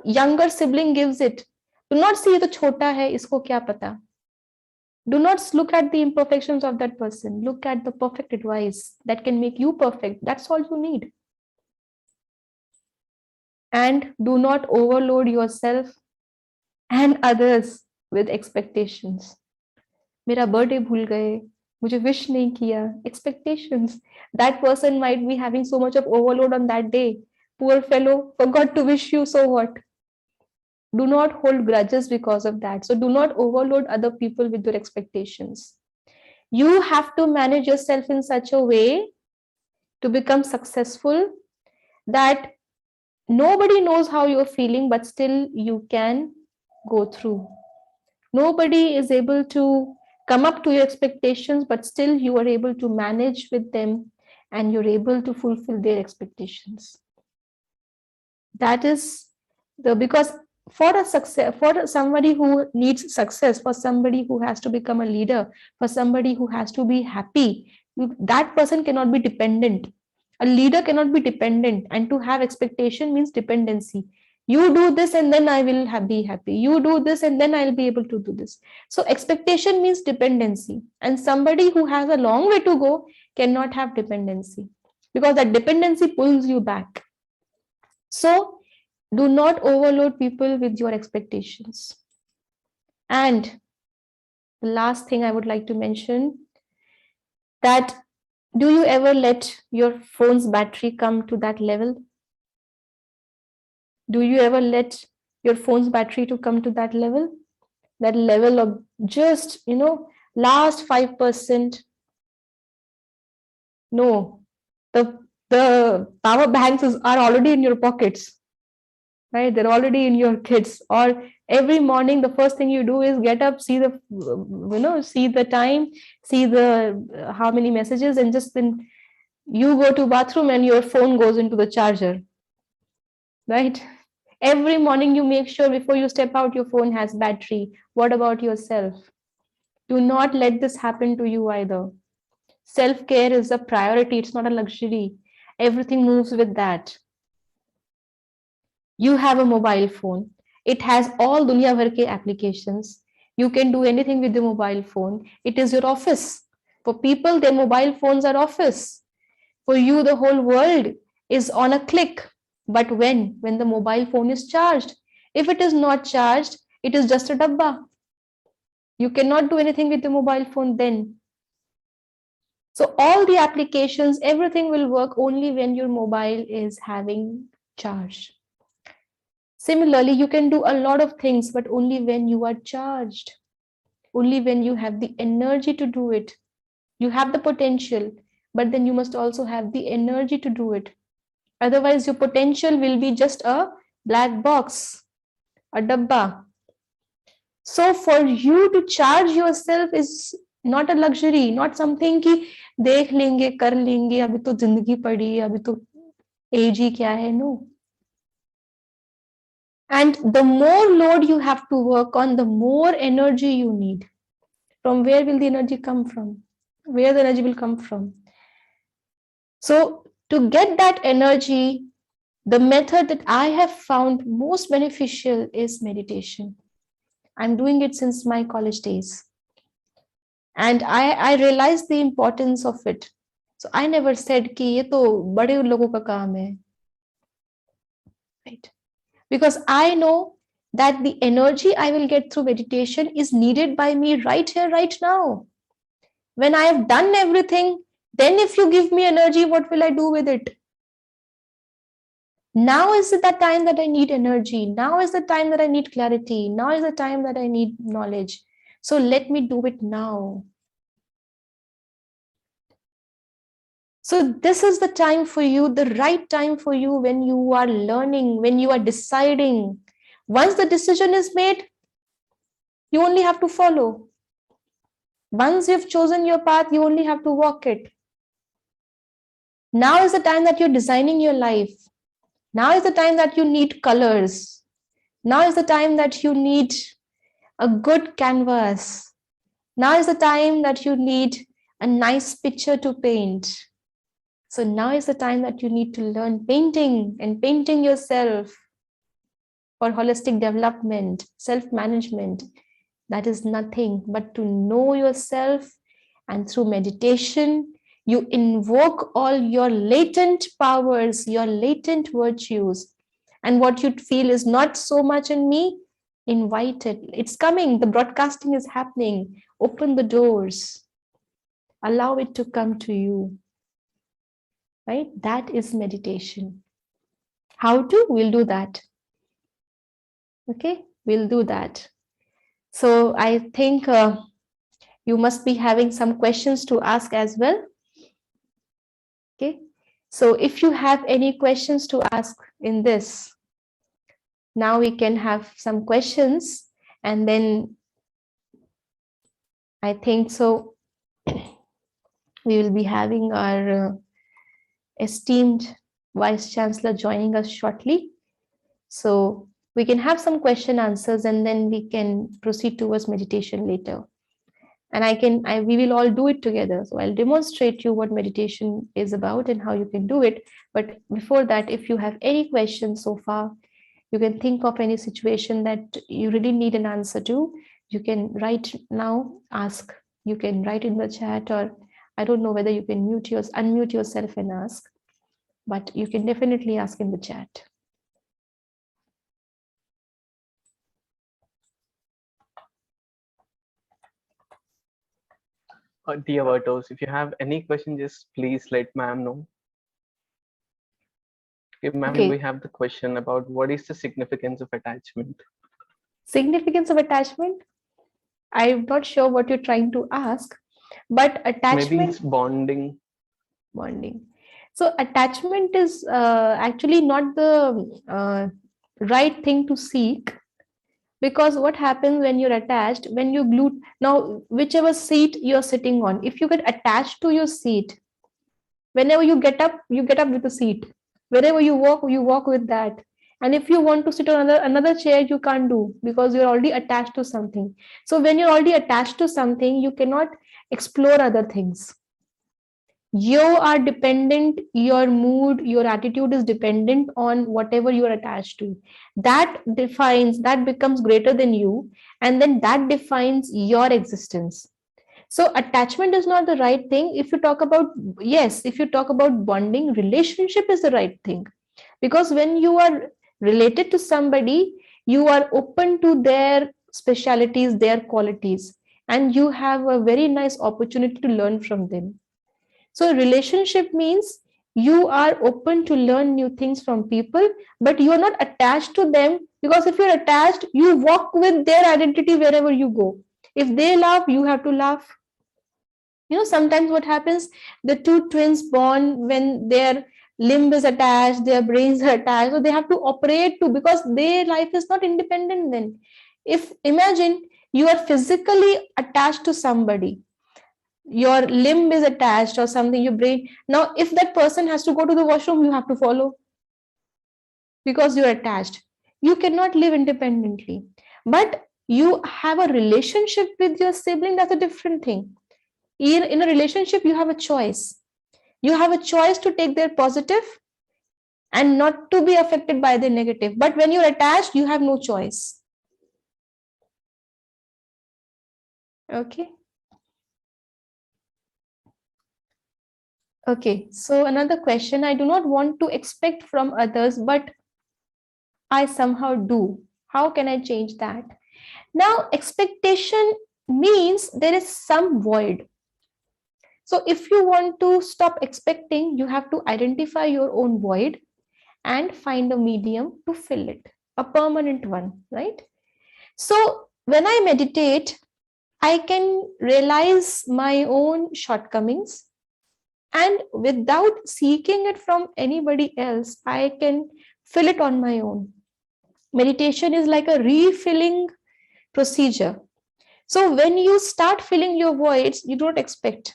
younger sibling gives it. Do not see the chota hai, isko kya pata. Do not look at the imperfections of that person. Look at the perfect advice that can make you perfect. That's all you need. And do not overload yourself and others with expectations. मेरा birthday भूल गए, मुझे wish नहीं किया. Expectations. That person might be having so much of overload on that day. Poor fellow forgot to wish you, so what? Do not hold grudges because of that. So do not overload other people with your expectations. You have to manage yourself in such a way to become successful that nobody knows how you're feeling, but still you can go through. Nobody is able to come up to your expectations, but still you are able to manage with them and you're able to fulfill their expectations. That is because for a success, for somebody who needs success, for somebody who has to become a leader, for somebody who has to be happy, that person cannot be dependent. A leader cannot be dependent, and to have expectation means dependency. You do this and then I will be happy. You do this and then I'll be able to do this. So expectation means dependency, and somebody who has a long way to go cannot have dependency, because that dependency pulls you back. So do not overload people with your expectations. And the last thing I would like to mention, that do you ever let your phone's battery come to that level? Do you ever let your phone's battery to come to that level? That level of just, last 5%. No, the The power banks are already in your pockets, right? They're already in your kids. Or every morning, the first thing you do is get up, see the, see the time, see the how many messages, and just then you go to bathroom and your phone goes into the charger, right? Every morning you make sure before you step out, your phone has battery. What about yourself? Do not let this happen to you either. Self-care is a priority. It's not a luxury. Everything moves with that. You have a mobile phone. It has all dunya bhar ke applications. You can do anything with the mobile phone. It is your office. For people, their mobile phones are office. For you, the whole world is on a click. But when? When the mobile phone is charged. If it is not charged, it is just a dabba. You cannot do anything with the mobile phone then. So all the applications, everything will work only when your mobile is having charge. Similarly, you can do a lot of things, but only when you are charged, only when you have the energy to do it. You have the potential, but then you must also have the energy to do it. Otherwise, your potential will be just a black box, a dabba. So for you to charge yourself is not a luxury, not something कि देख लेंगे, कर लेंगे, अभी तो जिंदगी पड़ी है, अभी तो एज ही क्या है, no. And the more load you have to work on, the more energy you need. From where will the energy come from? Where the energy will come from? So to get that energy, the method that I have found most beneficial is meditation. I'm doing it since my college days. And I realized the importance of it. So I never said कि ये तो बड़े लोगों का काम है. Right? Because I know that the energy I will get through meditation is needed by me right here, right now. When I have done everything, then if you give me energy, what will I do with it? Now is the time that I need energy. Now is the time that I need clarity. Now is the time that I need knowledge. So let me do it now. So this is the time for you, the right time for you when you are learning, when you are deciding. Once the decision is made, you only have to follow. Once you've chosen your path, you only have to walk it. Now is the time that you're designing your life. Now is the time that you need colors. Now is the time that you need a good canvas. Now is the time that you need a nice picture to paint. So now is the time that you need to learn painting and painting yourself for holistic development, self-management. That is nothing but to know yourself, and through meditation, you invoke all your latent powers, your latent virtues. And what you feel is not so much in me, invite it. It's coming. The broadcasting is happening. Open the doors. Allow it to come to you. Right? That is meditation. How to? We'll do that. Okay? We'll do that. So I think you must be having some questions to ask as well. Okay, so if you have any questions to ask in this, now we can have some questions, and then I think so we will be having our esteemed Vice Chancellor joining us shortly. So we can have some question answers, and then we can proceed towards meditation later. And we will all do it together. So I'll demonstrate you what meditation is about and how you can do it. But before that, if you have any questions so far, you can think of any situation that you really need an answer to, you can right now ask. You can write in the chat, or I don't know whether you can unmute yourself and ask, but you can definitely ask in the chat. Dear Virtos, if you have any questions, just please let ma'am know. Okay, ma'am, Okay. we have the question about what is the significance of attachment? Significance of attachment? I'm not sure what you're trying to ask, but attachment. Maybe it's bonding. Bonding. So attachment is actually not the right thing to seek, because what happens when you're attached, when you glue, now whichever seat you're sitting on, if you get attached to your seat, whenever you get up with the seat. Wherever you walk with that. And if you want to sit on another chair, you can't do, because you're already attached to something. So when you're already attached to something, you cannot explore other things. You are dependent, your mood, your attitude is dependent on whatever you are attached to. That becomes greater than you, and then that defines your existence. So attachment is not the right thing. If you talk about bonding, relationship is the right thing. Because when you are related to somebody, you are open to their specialities, their qualities, and you have a very nice opportunity to learn from them. So relationship means you are open to learn new things from people, but you are not attached to them, because if you're attached, you walk with their identity wherever you go. If they laugh, you have to laugh. Sometimes what happens, the two twins born, when their limb is attached, their brains are attached, so they have to operate too, because their life is not independent then. If imagine you are physically attached to somebody, your limb is attached or something, your brain. Now, if that person has to go to the washroom, you have to follow, because you're attached. You cannot live independently. But you have a relationship with your sibling, that's a different thing. In a relationship, you have a choice. You have a choice to take their positive and not to be affected by the negative. But when you're attached, you have no choice. Okay. Okay, so another question. I do not want to expect from others, but I somehow do. How can I change that? Now, expectation means there is some void. So if you want to stop expecting, you have to identify your own void and find a medium to fill it, a permanent one, right? So when I meditate, I can realize my own shortcomings, and without seeking it from anybody else, I can fill it on my own. Meditation is like a refilling procedure. So when you start filling your voids, you don't expect.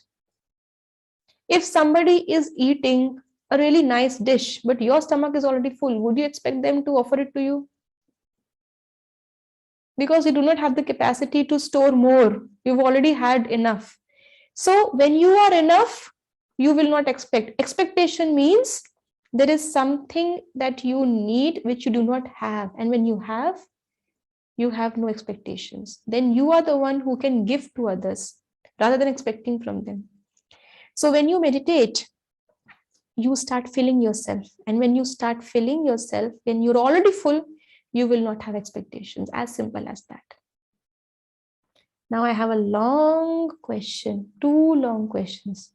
If somebody is eating a really nice dish, but your stomach is already full, would you expect them to offer it to you? Because you do not have the capacity to store more. You've already had enough. So when you are enough, you will not expect. Expectation means there is something that you need which you do not have. And when you have no expectations. Then you are the one who can give to others rather than expecting from them. So when you meditate, you start filling yourself. And when you start filling yourself, when you're already full, you will not have expectations. As simple as that. Now I have a long question, 2 long questions.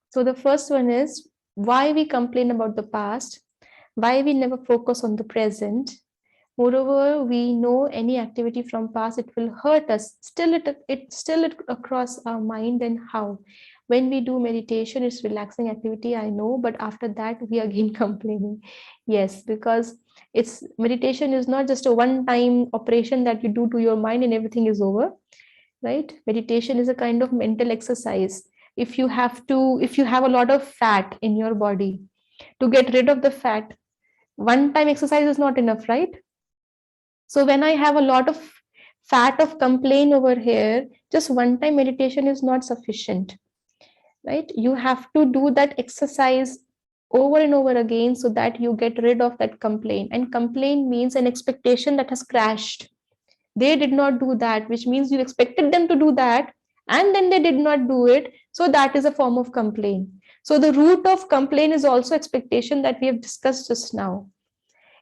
So the first one is, why we complain about the past, why we never focus on the present. Moreover, we know any activity from past, it will hurt us. Still it across our mind, and how. When we do meditation, it's relaxing activity, I know, but after that we again complaining. Yes, because meditation is not just a one-time operation that you do to your mind and everything is over, right? Meditation is a kind of mental exercise. If you have a lot of fat in your body, to get rid of the fat, one-time exercise is not enough, right? So when I have a lot of fat of complaint over here, just one-time meditation is not sufficient, right? You have to do that exercise over and over again so that you get rid of that complaint. And complaint means an expectation that has crashed. They did not do that, which means you expected them to do that, and then they did not do it. So that is a form of complaint. So the root of complaint is also expectation that we have discussed just now.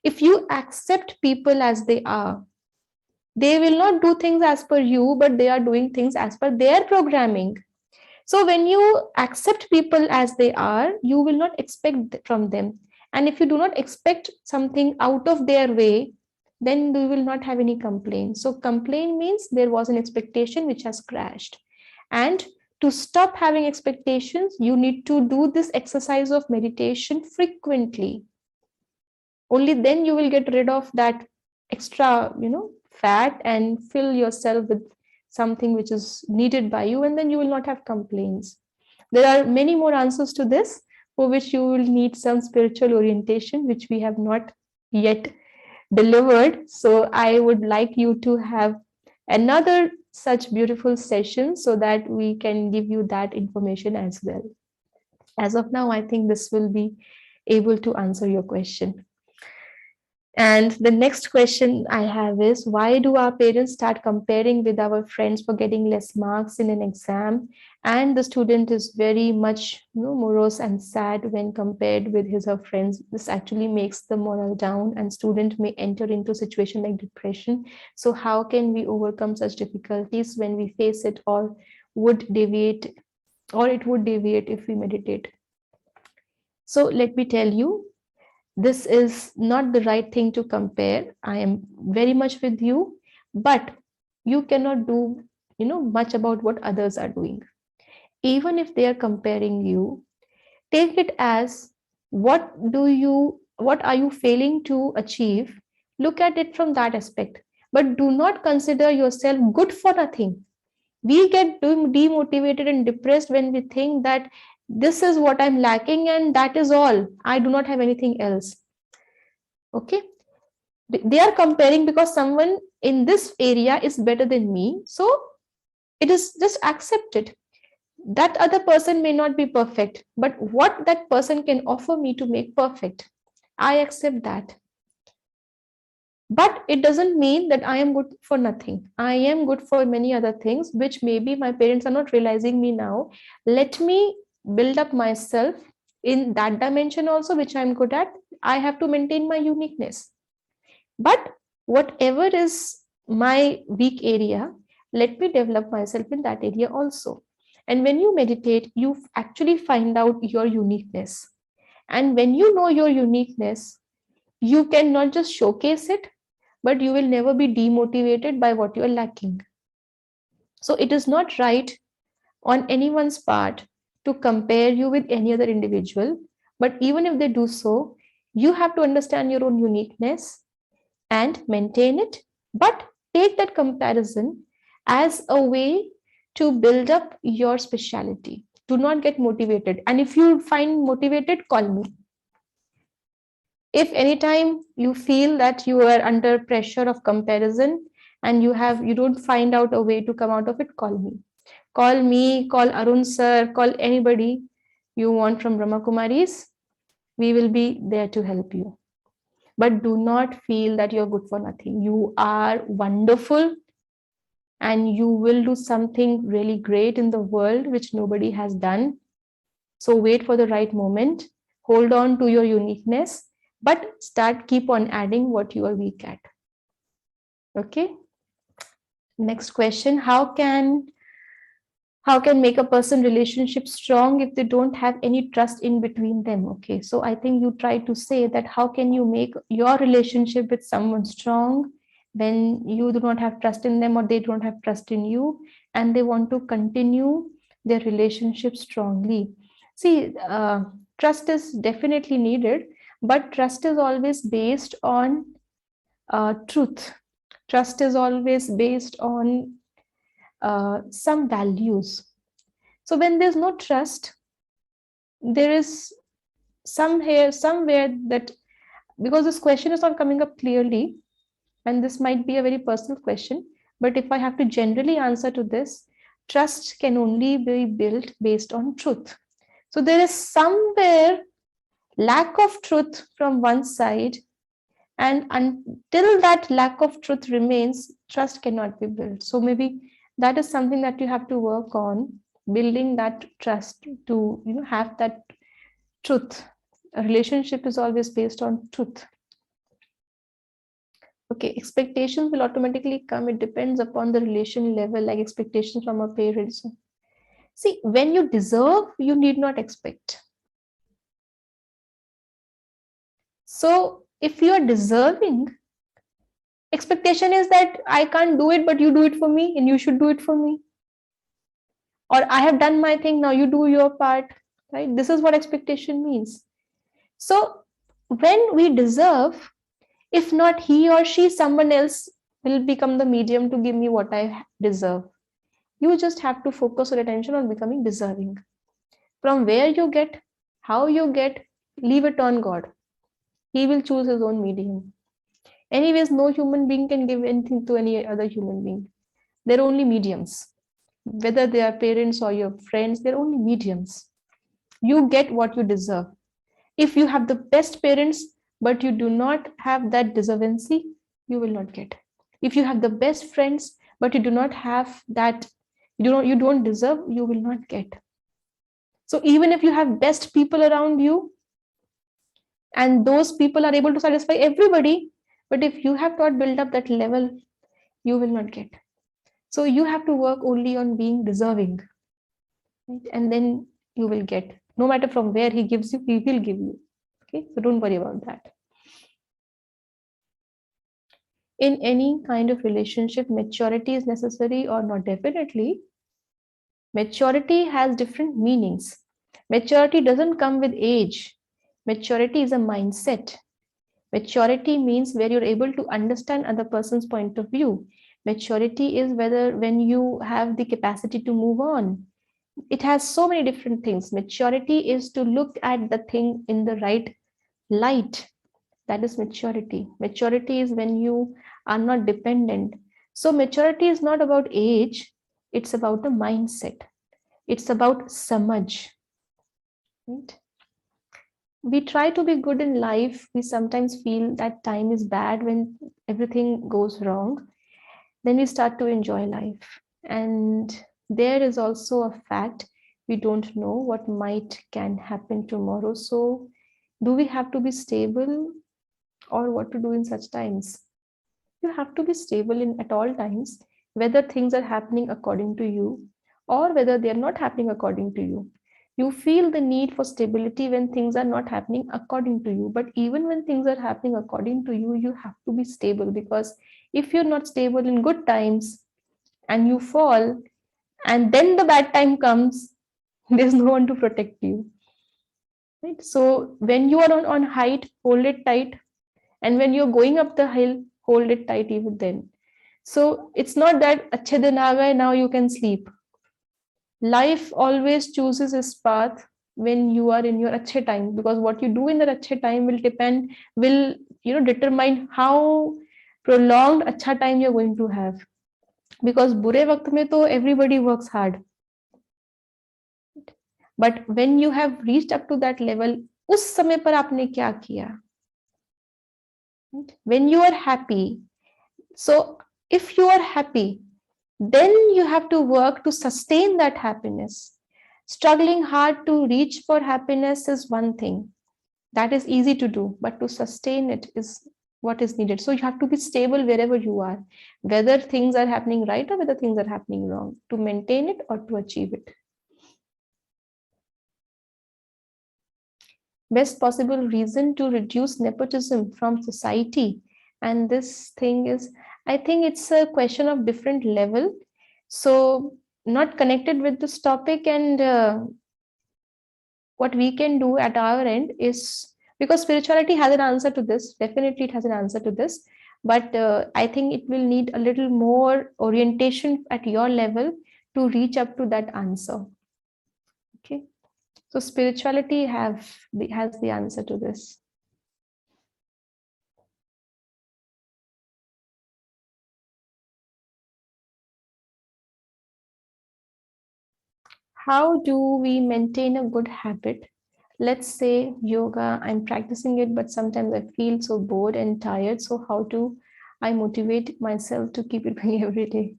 If you accept people as they are, they will not do things as per you, but they are doing things as per their programming. So when you accept people as they are, you will not expect from them. And if you do not expect something out of their way, then you will not have any complaint. So complaint means there was an expectation which has crashed. And to stop having expectations, you need to do this exercise of meditation frequently. Only then you will get rid of that extra, fat and fill yourself with something which is needed by you, and then you will not have complaints. There are many more answers to this, for which you will need some spiritual orientation, which we have not yet delivered. So I would like you to have another such beautiful session so that we can give you that information as well. As of now, I think this will be able to answer your question. And the next question I have is, why do our parents start comparing with our friends for getting less marks in an exam? And the student is very much morose and sad when compared with his or her friends. This actually makes the morale down, and student may enter into a situation like depression. So how can we overcome such difficulties when we face it, or would deviate, or it would deviate if we meditate? So let me tell you, this is not the right thing to compare. I am very much with you, but you cannot do much about what others are doing. Even if they are comparing you, take it as, what are you failing to achieve? Look at it from that aspect, but do not consider yourself good for nothing. We get demotivated and depressed when we think that this is what I'm lacking and that is all. I do not have anything else. Okay, they are comparing because someone in this area is better than me, so it is just accepted. That other person may not be perfect, but what that person can offer me to make perfect, I accept that. But it doesn't mean that I am good for nothing. I am good for many other things, which maybe my parents are not realizing me now. Let me build up myself in that dimension also, which I'm good at. I have to maintain my uniqueness. But whatever is my weak area, let me develop myself in that area also. And when you meditate, you actually find out your uniqueness. And when you know your uniqueness, you can not just showcase it, but you will never be demotivated by what you are lacking. So it is not right on anyone's part to compare you with any other individual. But even if they do so, you have to understand your own uniqueness and maintain it, but take that comparison as a way to build up your speciality. Do not get motivated. And if you find motivated, call me. If anytime you feel that you are under pressure of comparison and you don't find out a way to come out of it, call me. Call me, call Arun sir, call anybody you want from Brahma Kumaris. We will be there to help you. But do not feel that you're good for nothing. You are wonderful and you will do something really great in the world which nobody has done. So wait for the right moment, hold on to your uniqueness, but keep on adding what you are weak at. Okay. Next question, how can make a person relationship strong if they don't have any trust in between them? Okay, so I think you try to say that how can you make your relationship with someone strong when you do not have trust in them, or they don't have trust in you, and they want to continue their relationship strongly. See, trust is definitely needed, but trust is always based on truth. Trust is always based on some values. So when there's no trust, there is somewhere that, because this question is not coming up clearly, and this might be a very personal question, but if I have to generally answer to this, trust can only be built based on truth. So there is somewhere lack of truth from one side, and until that lack of truth remains, trust cannot be built. So maybe that is something that you have to work on, building that trust to have that truth. A relationship is always based on truth. Okay, expectations will automatically come. It depends upon the relation level, like expectations from our parents. See, when you deserve, you need not expect. So if you are deserving, expectation is that I can't do it, but you do it for me and you should do it for me. or I have done my thing, now you do your part, right? This is what expectation means. So when we deserve, if not he or she, someone else will become the medium to give me what I deserve. You just have to focus your attention on becoming deserving. From where you get, how you get, leave it on God. He will choose his own medium. Anyways, no human being can give anything to any other human being. They're only mediums. Whether they are parents or your friends, they're only mediums. You get what you deserve. If you have the best parents, but you do not have that deservency, you will not get. If you have the best friends, but you do not have that, you don't deserve, you will not get. So even if you have best people around you, and those people are able to satisfy everybody, but if you have not built up that level, you will not get. So you have to work only on being deserving, right? And then you will get. No matter from where he gives you, he will give you. Okay, so don't worry about that. In any kind of relationship, maturity is necessary or not? Definitely. Maturity has different meanings. Maturity doesn't come with age. Maturity is a mindset. Maturity means where you're able to understand other person's point of view. Maturity is when you have the capacity to move on. It has so many different things. Maturity is to look at the thing in the right light. That is maturity. Maturity is when you are not dependent. So maturity is not about age. It's about a mindset. It's about samaj. Right? We try to be good in life. We sometimes feel that time is bad when everything goes wrong. Then we start to enjoy life. And there is also a fact, we don't know what can happen tomorrow. So do we have to be stable, or what to do in such times? You have to be stable at all times, whether things are happening according to you or whether they are not happening according to you. You feel the need for stability when things are not happening according to you. But even when things are happening according to you, you have to be stable, because if you're not stable in good times and you fall and then the bad time comes, there's no one to protect you. Right? So when you are on height, hold it tight. And when you're going up the hill, hold it tight even then. So it's not that achhe din aa gaye, now you can sleep. Life always chooses its path when you are in your achhe time, because what you do in that achhe time will determine how prolonged acha time you're going to have. Because bure waqt mein to everybody works hard. But when you have reached up to that level, us samay par aapne kya kiya? When you are happy, so if you are happy, then you have to work to sustain that happiness. Struggling hard to reach for happiness is one thing. That is easy to do, but to sustain it is what is needed. So you have to be stable wherever you are, whether things are happening right or whether things are happening wrong, to maintain it or to achieve it. Best possible reason to reduce nepotism from society. And this thing is, I think it's a question of different level. So not connected with this topic, and what we can do at our end is, because spirituality has an answer to this, definitely it has an answer to this, but I think it will need a little more orientation at your level to reach up to that answer. Okay. So spirituality has the answer to this. How do we maintain a good habit? Let's say yoga, I'm practicing it, but sometimes I feel so bored and tired. So how do I motivate myself to keep it going every day?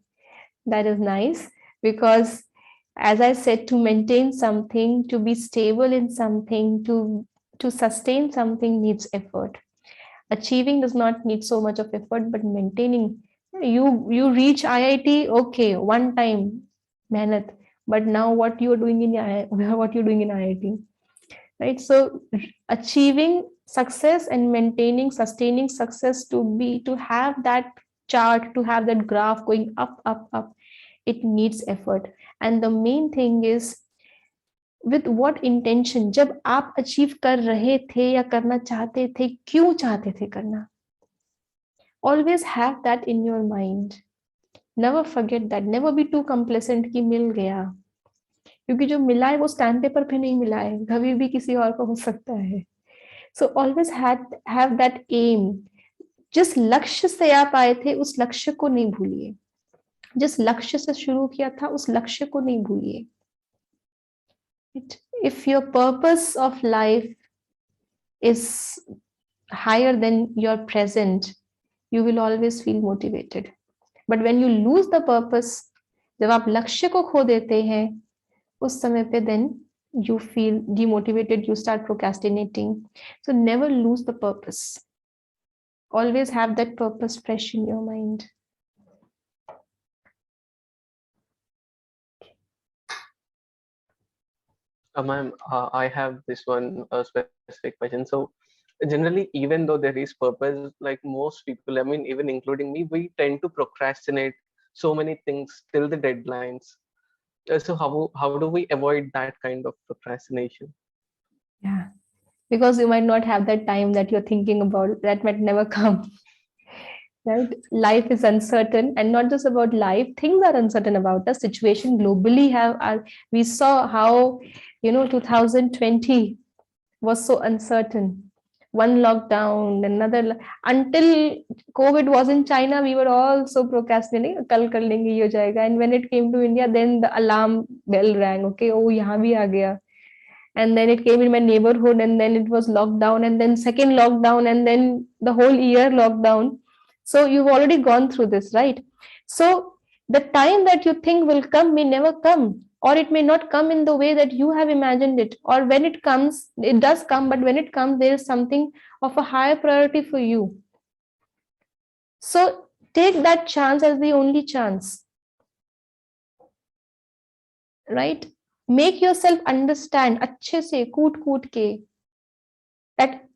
That is nice, because as I said, to maintain something, to be stable in something, to sustain something needs effort. Achieving does not need so much of effort, but maintaining, you reach IIT, okay, one time, mehnat, but now what you're doing in IIT, right? So achieving success and maintaining, sustaining success, to have that chart, to have that graph going up, up, up, it needs effort. And the main thing is with what intention. जब आप achieve कर रहे थे या करना चाहते थे, क्यों चाहते थे करना? Always have that in your mind. Never forget that. Never be too complacent कि मिल गया, क्योंकि जो मिला है वो स्टैम्प पेपर पे नहीं मिला है, कभी भी किसी और को हो सकता है. So always have that aim. जिस लक्ष्य से आप आए थे उस लक्ष्य को नहीं भूलिए. जिस लक्ष्य से शुरू किया था उस लक्ष्य को नहीं भूलिए. If your purpose of life is higher than your present, you will always feel motivated. But when you lose the purpose, जब आप लक्ष्य को खो देते हैं उस समय पे, then you feel demotivated, you start procrastinating. So never lose the purpose. Always have that purpose fresh in your mind. Ma'am, I have this one specific question. So generally, even though there is purpose, like most people, I mean, even including me, we tend to procrastinate so many things till the deadlines. So how do we avoid that kind of procrastination? Yeah, because you might not have that time that you're thinking about, that might never come. Right? Life is uncertain, and not just about life, things are uncertain about us. Situation globally we saw how 2020 was so uncertain. One lockdown, another, until COVID was in China, we were all so procrastinating, kal kar lenge, ye ho jayega. And when it came to India, then the alarm bell rang. Okay, oh, yahan bhi aa gaya. And then it came in my neighborhood, and then it was lockdown, and then second lockdown, and then the whole year lockdown. So you've already gone through this, right? So the time that you think will come may never come, or it may not come in the way that you have imagined it. Or when it comes, it does come, but when it comes, there is something of a higher priority for you. So take that chance as the only chance, right? Make yourself understand अच्छे से कूट के that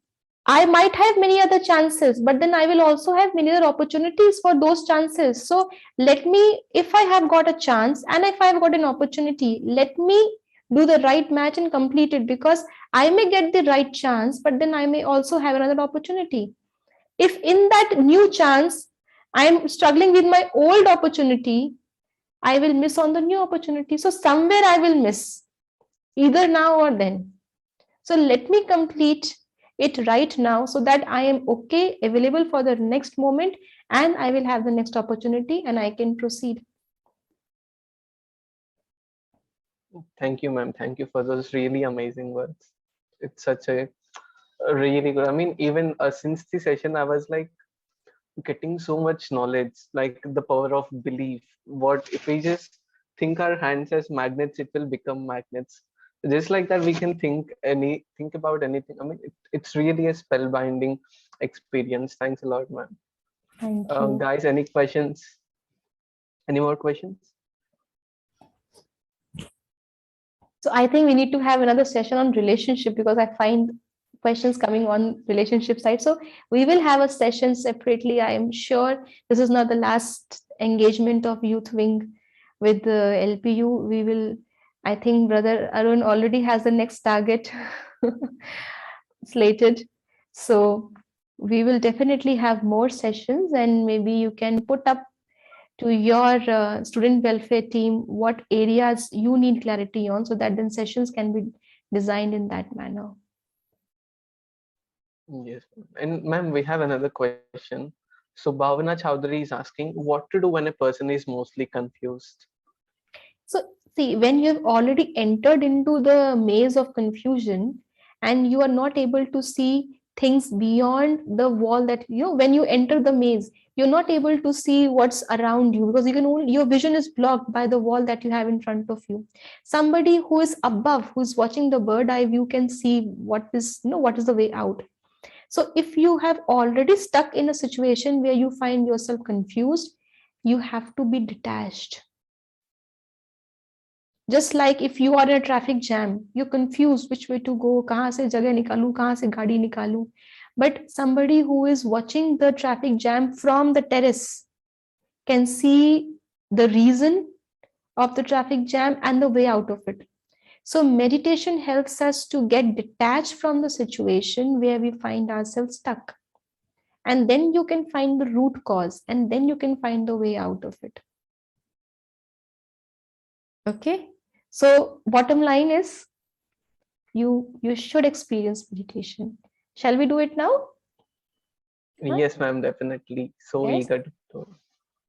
I might have many other chances, but then I will also have many other opportunities for those chances. So let me, if I have got a chance and if I have got an opportunity, let me do the right match and complete it, because I may get the right chance, but then I may also have another opportunity. If in that new chance, I am struggling with my old opportunity, I will miss on the new opportunity. So somewhere I will miss, either now or then. So let me complete it right now so that I am okay, available for the next moment, and I will have the next opportunity and I can proceed. Thank you, ma'am. Thank you for those really amazing words. It's such a really good. I mean, even since the session, I was like getting so much knowledge, like the power of belief. What if we just think our hands as magnets, it will become magnets. Just like that, we can think about anything. I mean, it's really a spellbinding experience. Thanks a lot, man. Thank you. Guys, any questions? Any more questions? So I think we need to have another session on relationship, because I find questions coming on relationship side. So we will have a session separately. I am sure this is not the last engagement of Youth Wing with the LPU. We will, I think Brother Arun already has the next target slated. So we will definitely have more sessions, and maybe you can put up to your student welfare team what areas you need clarity on, so that then sessions can be designed in that manner. Yes, and ma'am, we have another question. So Bhavana Chowdhury is asking what to do when a person is mostly confused. So see, when you have already entered into the maze of confusion and you are not able to see things beyond the wall, that when you enter the maze, you're not able to see what's around you, because your vision is blocked by the wall that you have in front of you. Somebody who is above, who's watching the bird eye view, can see what is the way out. So if you have already stuck in a situation where you find yourself confused, you have to be detached. Just like if you are in a traffic jam, you're confused which way to go, kahan se jagah nikalu, kahan se gaadi nikalu. But somebody who is watching the traffic jam from the terrace can see the reason of the traffic jam and the way out of it. So meditation helps us to get detached from the situation where we find ourselves stuck. And then you can find the root cause, and then you can find the way out of it. Okay. So bottom line is you should experience meditation. Shall we do it now? Huh? Yes, ma'am, definitely. So Yes. eager to do.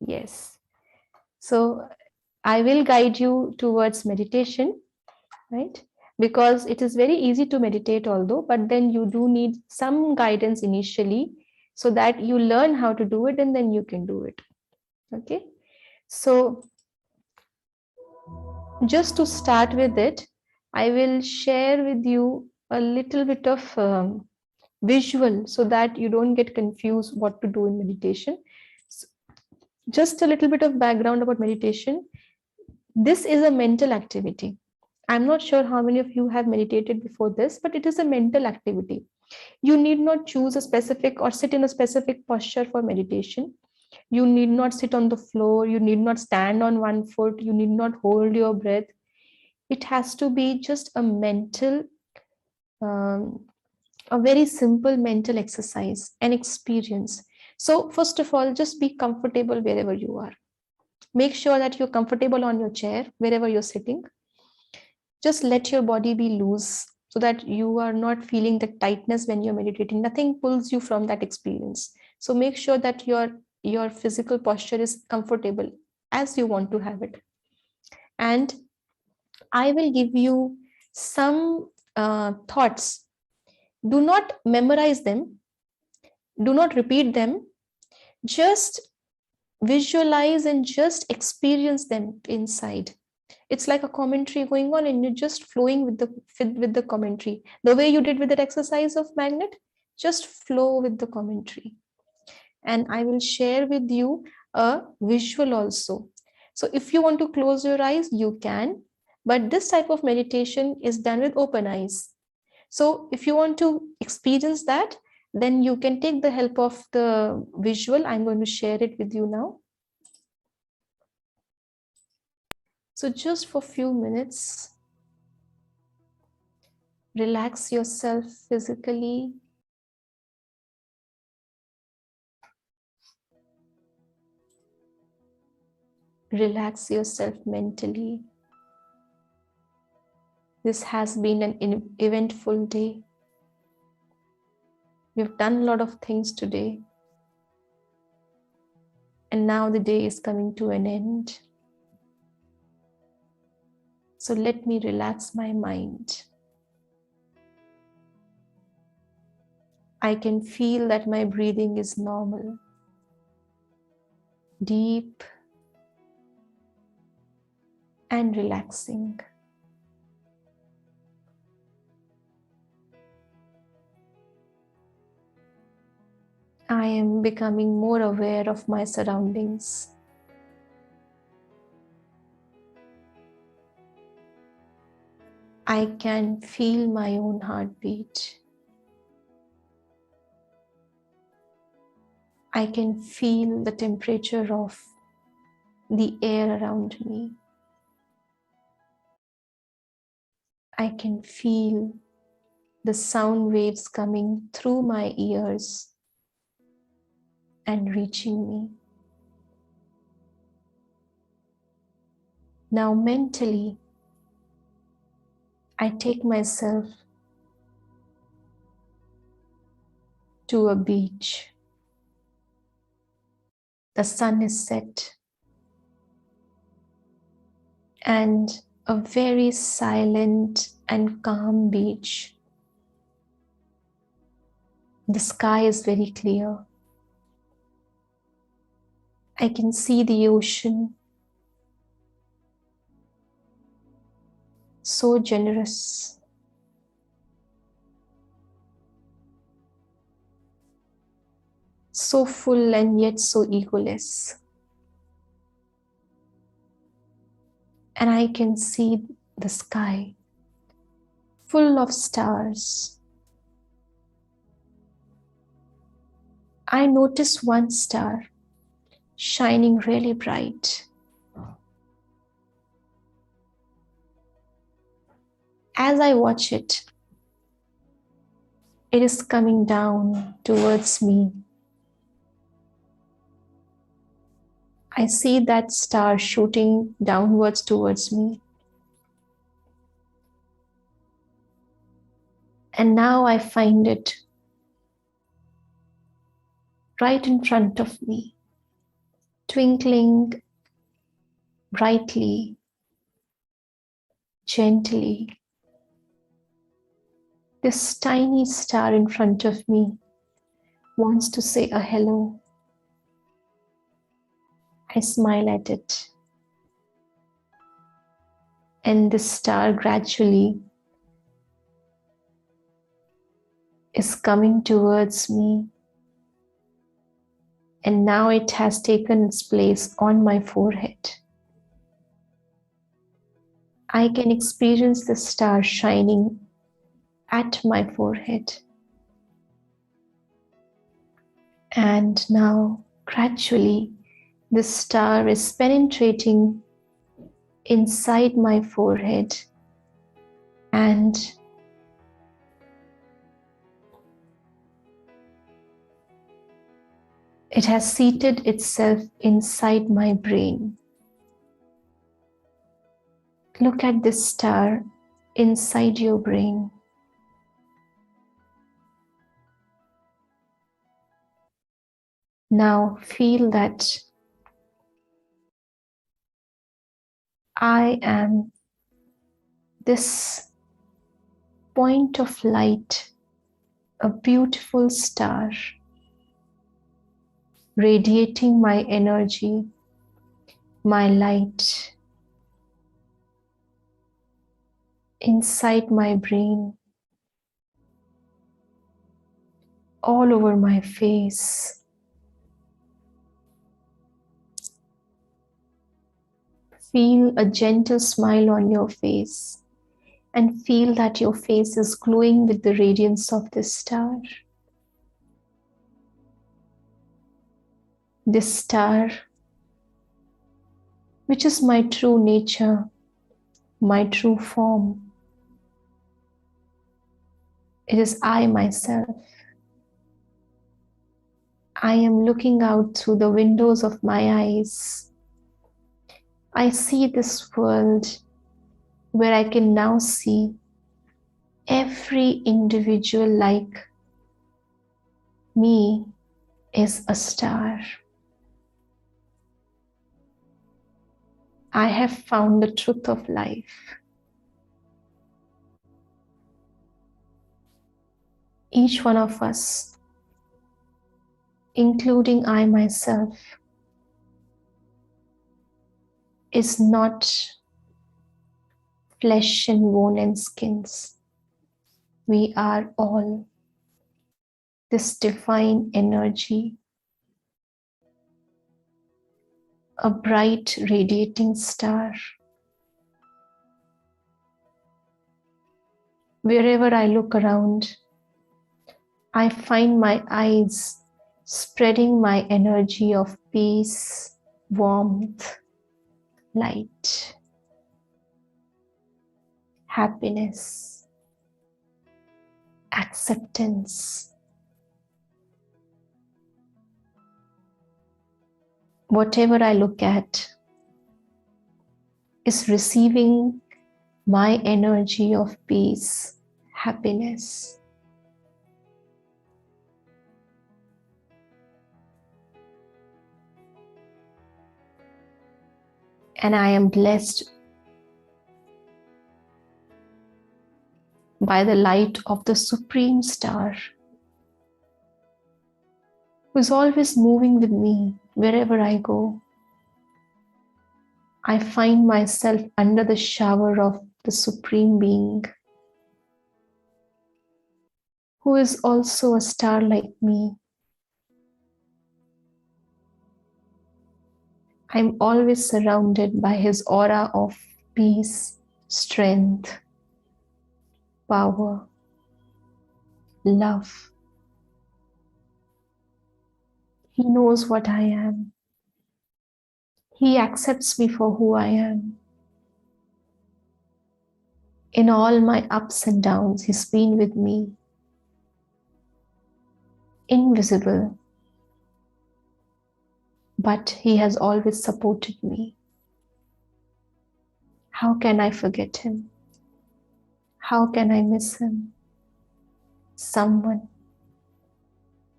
Yes. So I will guide you towards meditation, right? Because it is very easy to meditate, although, but then you do need some guidance initially so that you learn how to do it and then you can do it. Okay. So just to start with it, I will share with you a little bit of visual so that you don't get confused what to do in meditation. So just a little bit of background about meditation. This is a mental activity. I'm not sure how many of you have meditated before this, but it is a mental activity. You need not choose a specific or sit in a specific posture for meditation. You need not sit on the floor. You need not stand on one foot. You need not hold your breath. It has to be just a mental, a very simple mental exercise and experience. So first of all, just be comfortable wherever you are. Make sure that you're comfortable on your chair, wherever you're sitting. Just let your body be loose so that you are not feeling the tightness when you're meditating. Nothing pulls you from that experience. So make sure that your physical posture is comfortable as you want to have it. And I will give you some thoughts. Do not memorize them. Do not repeat them. Just visualize and just experience them inside. It's like a commentary going on and you're just flowing with the commentary. The way you did with that exercise of magnet, just flow with the commentary. And I will share with you a visual also. So if you want to close your eyes, you can, but this type of meditation is done with open eyes. So if you want to experience that, then you can take the help of the visual. I'm going to share it with you now. So just for a few minutes, relax yourself physically. Relax yourself mentally. This has been an eventful day. We've done a lot of things today. And now the day is coming to an end. So let me relax my mind. I can feel that my breathing is normal, deep and relaxing. I am becoming more aware of my surroundings. I can feel my own heartbeat. I can feel the temperature of the air around me. I can feel the sound waves coming through my ears and reaching me. Now mentally, I take myself to a beach. The sun is set and a very silent and calm beach. The sky is very clear. I can see the ocean, so generous. So full and yet so egoless. And I can see the sky full of stars. I notice one star shining really bright. As I watch it, it is coming down towards me. I see that star shooting downwards towards me. And now I find it right in front of me, twinkling brightly, gently. This tiny star in front of me wants to say a hello. I smile at it. And the star gradually is coming towards me. And now it has taken its place on my forehead. I can experience the star shining at my forehead. And now, gradually, the star is penetrating inside my forehead, and it has seated itself inside my brain. Look at this star inside your brain. Now feel that I am this point of light, a beautiful star, radiating my energy, my light inside my brain, all over my face. Feel a gentle smile on your face and feel that your face is glowing with the radiance of this star. This star, which is my true nature, my true form. It is I myself. I am looking out through the windows of my eyes. I see this world where I can now see every individual like me is a star. I have found the truth of life. Each one of us, including I myself, is not flesh and bone and skins. We are all this divine energy, a bright radiating star. Wherever I look around, I find my eyes spreading my energy of peace, warmth, light, happiness, acceptance. Whatever I look at is receiving my energy of peace, happiness. And I am blessed by the light of the Supreme Star, who is always moving with me wherever I go. I find myself under the shower of the Supreme Being, who is also a star like me. I'm always surrounded by his aura of peace, strength, power, love. He knows what I am. He accepts me for who I am. In all my ups and downs, He's been with me, invisible, but He has always supported me. How can I forget Him? How can I miss Him? Someone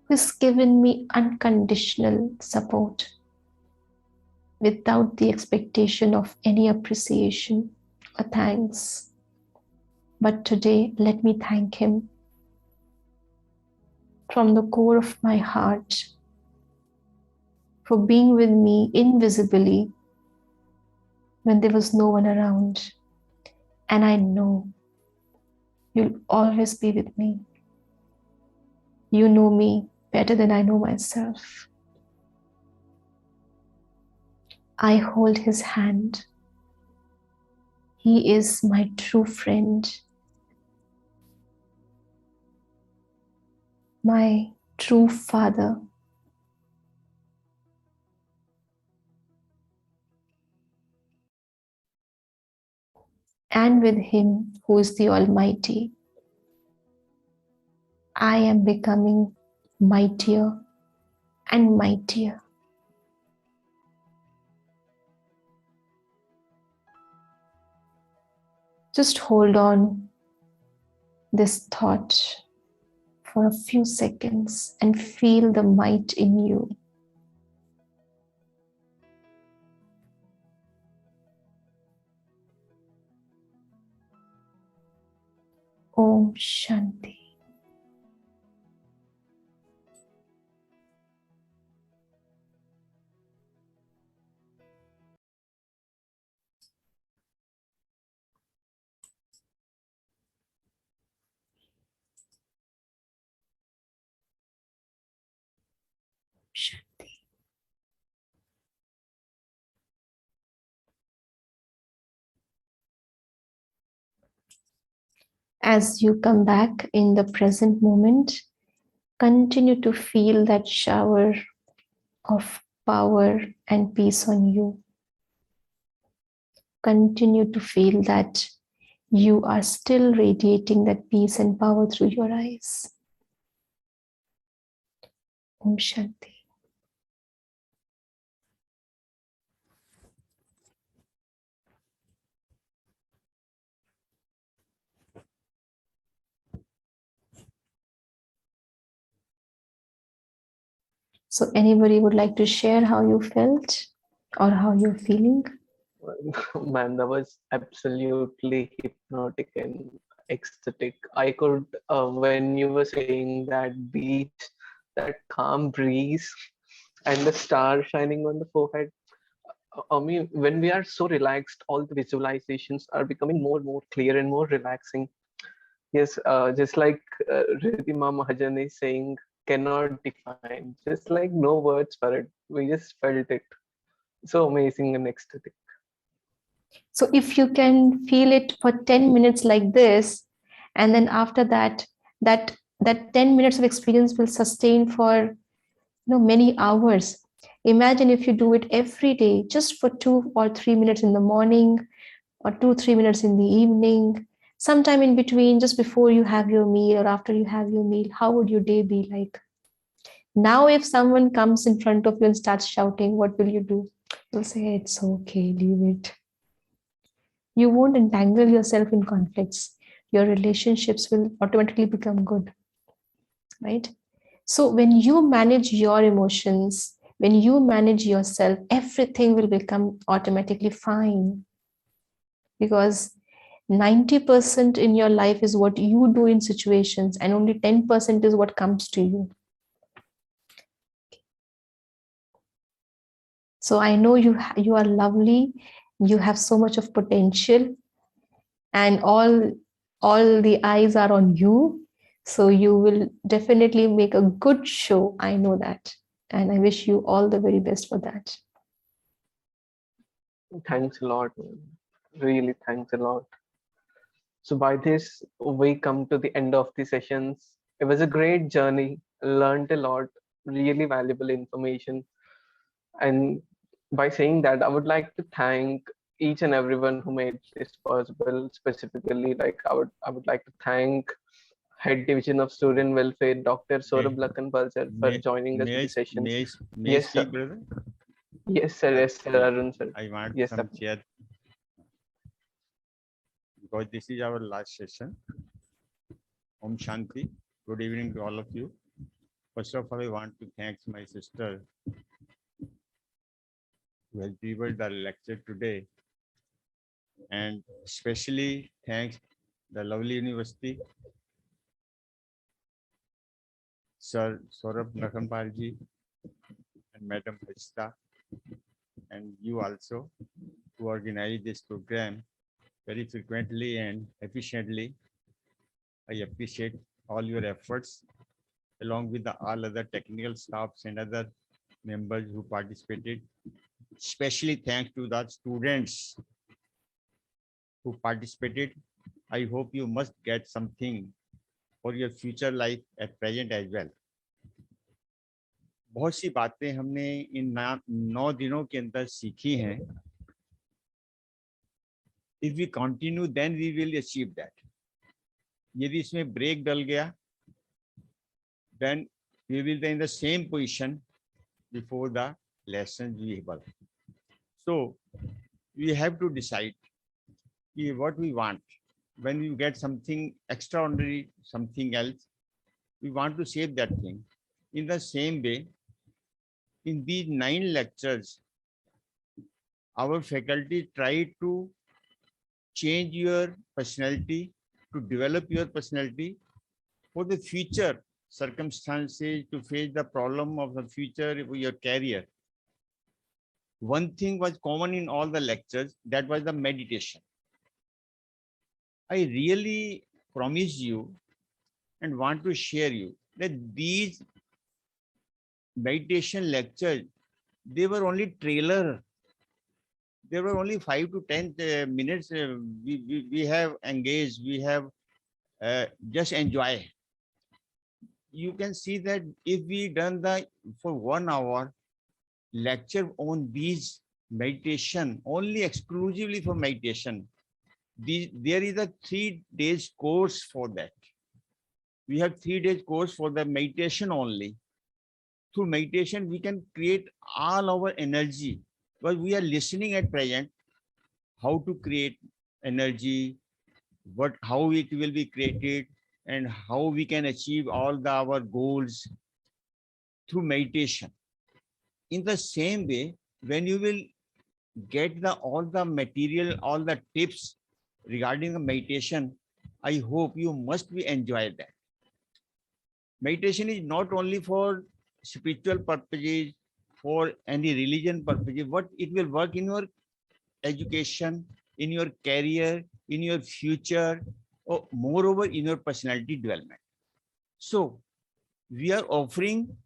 who's given me unconditional support without the expectation of any appreciation or thanks. But today, let me thank Him from the core of my heart for being with me invisibly when there was no one around. And I know You'll always be with me. You know me better than I know myself. I hold His hand. He is my true friend, my true Father. And with Him, who is the Almighty, I am becoming mightier and mightier. Just hold on this thought for a few seconds and feel the might in you. Om Shanti. Shanti. As you come back in the present moment, continue to feel that shower of power and peace on you. Continue to feel that you are still radiating that peace and power through your eyes. Om Shanti. So anybody would like to share how you felt or how you're feeling? Man, that was absolutely hypnotic and ecstatic. I could, when you were saying that beach, that calm breeze, and the star shining on the forehead. I mean, when we are so relaxed, all the visualizations are becoming more and more clear and more relaxing. Yes, just like Ridhima Mahajan is saying, cannot define. Just like no words for it. We just felt it. So amazing and ecstatic. So if you can feel it for 10 minutes like this, and then after that, that 10 minutes of experience will sustain for many hours. Imagine if you do it every day, just for 2 or 3 minutes in the morning, or 2-3 minutes in the evening, sometime in between, just before you have your meal or after you have your meal. How would your day be like? Now, if someone comes in front of you and starts shouting, what will you do? You'll say, it's okay, leave it. You won't entangle yourself in conflicts. Your relationships will automatically become good, right? So when you manage your emotions, when you manage yourself, everything will become automatically fine. Because 90% in your life is what you do in situations, and only 10% is what comes to you. So I know you are lovely, you have so much of potential, and all the eyes are on you. So you will definitely make a good show. I know that. And I wish you all the very best for that. Thanks a lot, man. Really, thanks a lot. So by this, we come to the end of the sessions. It was a great journey, learned a lot, really valuable information. And by saying that, I would like to thank each and everyone who made this possible. Specifically, like I would like to thank Head Division of Student Welfare, Dr. Saurabh Lakhanpal sir, for joining us in the sessions. May I Yes, sir. speak, brother? Yes, sir. Yes, sir. Arun sir. I want Yes, some sir. chair because this is our last session. Om Shanti. Good evening to all of you. First of all, I want to thank my sister who has delivered the lecture today, and especially thanks the lovely university, Sir Saurabh Lakhanpal ji and Madam Hajita, and you also who organize this program very frequently and efficiently. I appreciate all your efforts along with all other technical staffs and other members who participated. Especially thanks to the students who participated. I hope you must get something for your future life at present as well. बहुत सी बातें हमने इन 9 दिनों के अंदर सीखी हैं. If we continue, then we will achieve that. यदि इसमें ब्रेक डल गया, then we will be in the same position before the lessons we have. So we have to decide what we want. When we get something extraordinary, something else, we want to save that thing. In the same way, in these 9 lectures, our faculty tried to change your personality, to develop your personality for the future circumstances, to face the problem of the future, your career. One thing was common in all the lectures, that was the meditation. I really promise you and want to share you that these meditation lectures, they were only trailer. There were only 5 to 10 minutes we have engaged, we have just enjoy. You can see that if we done for 1 hour lecture on these meditation, only exclusively for meditation, there is a 3 days course for that. We have 3 days course for the meditation only. Through meditation, we can create all our energy, but we are listening at present how to create energy, how it will be created, and how we can achieve all our goals through meditation. In the same way, when you will get all the material, all the tips regarding the meditation, I hope you must be enjoy that. Meditation is not only for spiritual purposes, for any religion purposes, but it will work in your education, in your career, in your future, or moreover in your personality development. So we are offering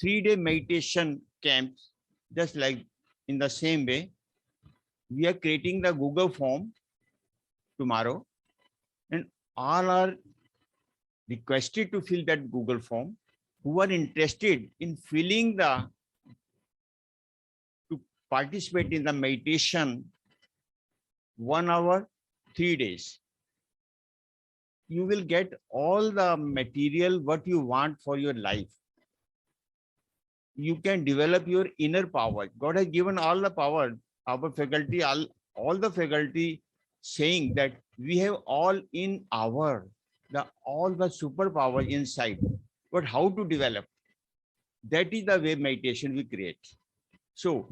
3-day meditation camps, just like in the same way. We are creating the Google form tomorrow, and all are requested to fill that Google form who are interested in filling to participate in the meditation 1 hour, 3 days. You will get all the material what you want for your life. You can develop your inner power. God has given all the power. Our faculty, all the faculty saying that we have all in all the superpower inside. But how to develop? That is the way meditation we create. So,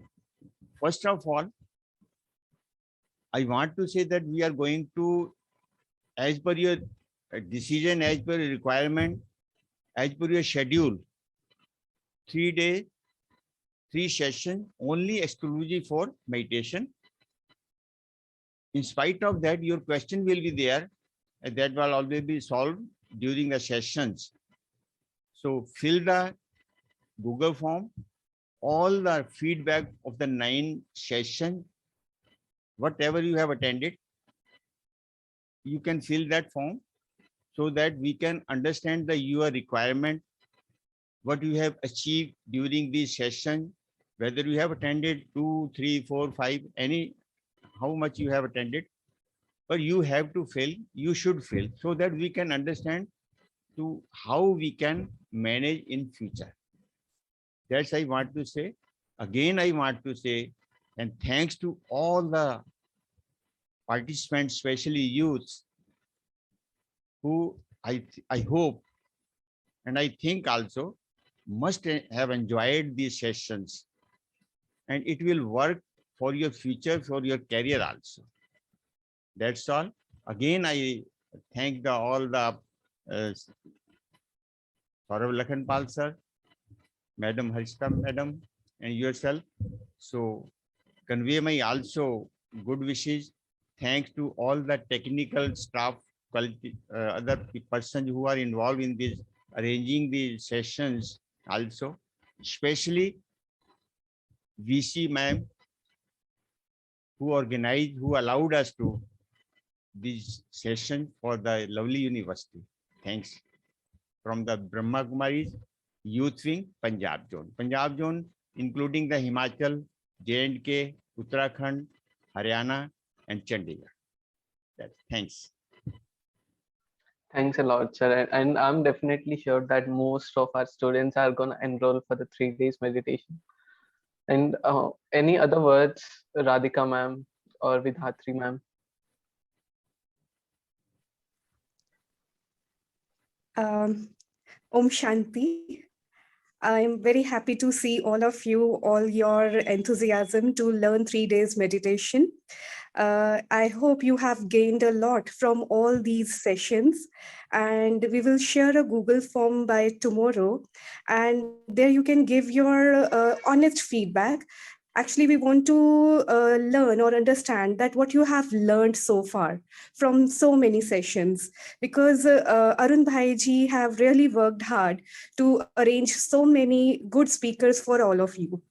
first of all, I want to say that we are going to, as per your decision, as per your requirement, as per your schedule, 3 days, 3 sessions, only exclusive for meditation. In spite of that, your question will be there, and that will always be solved during the sessions. So fill the Google form, all the feedback of the 9 sessions, whatever you have attended, you can fill that form so that we can understand your requirement, what you have achieved during this session, whether you have attended 2, 3, 4, 5, any how much you have attended, but you have to fail, you should fail, so that we can understand to how we can manage in future. That's I want to say. Again, I want to say, and thanks to all the participants, especially youths, who I hope and I think also must have enjoyed these sessions, and it will work for your future, for your career also. That's all. Again, I thank all the Saurav Lakhanpal sir, Madam Harshita madam, and yourself. So convey my also good wishes. Thanks to all the technical staff, quality, other persons who are involved in this arranging the sessions also, especially VC ma'am, who organized, who allowed us to this session for the lovely university. Thanks. From the Brahma Kumaris Youth Wing, Punjab Zone. Punjab Zone, including the Himachal, J&K, Uttarakhand, Haryana, and Chandigarh. Thanks. Thanks a lot, sir. And I'm definitely sure that most of our students are going to enroll for the 3 days meditation. And any other words, Radhika ma'am or Vidhatri ma'am? Om Shanti. I'm very happy to see all of you, all your enthusiasm to learn 3 days meditation. I hope you have gained a lot from all these sessions, and we will share a Google form by tomorrow, and there you can give your honest feedback. Actually, we want to learn or understand that what you have learned so far from so many sessions, because Arun Bhaiji have really worked hard to arrange so many good speakers for all of you.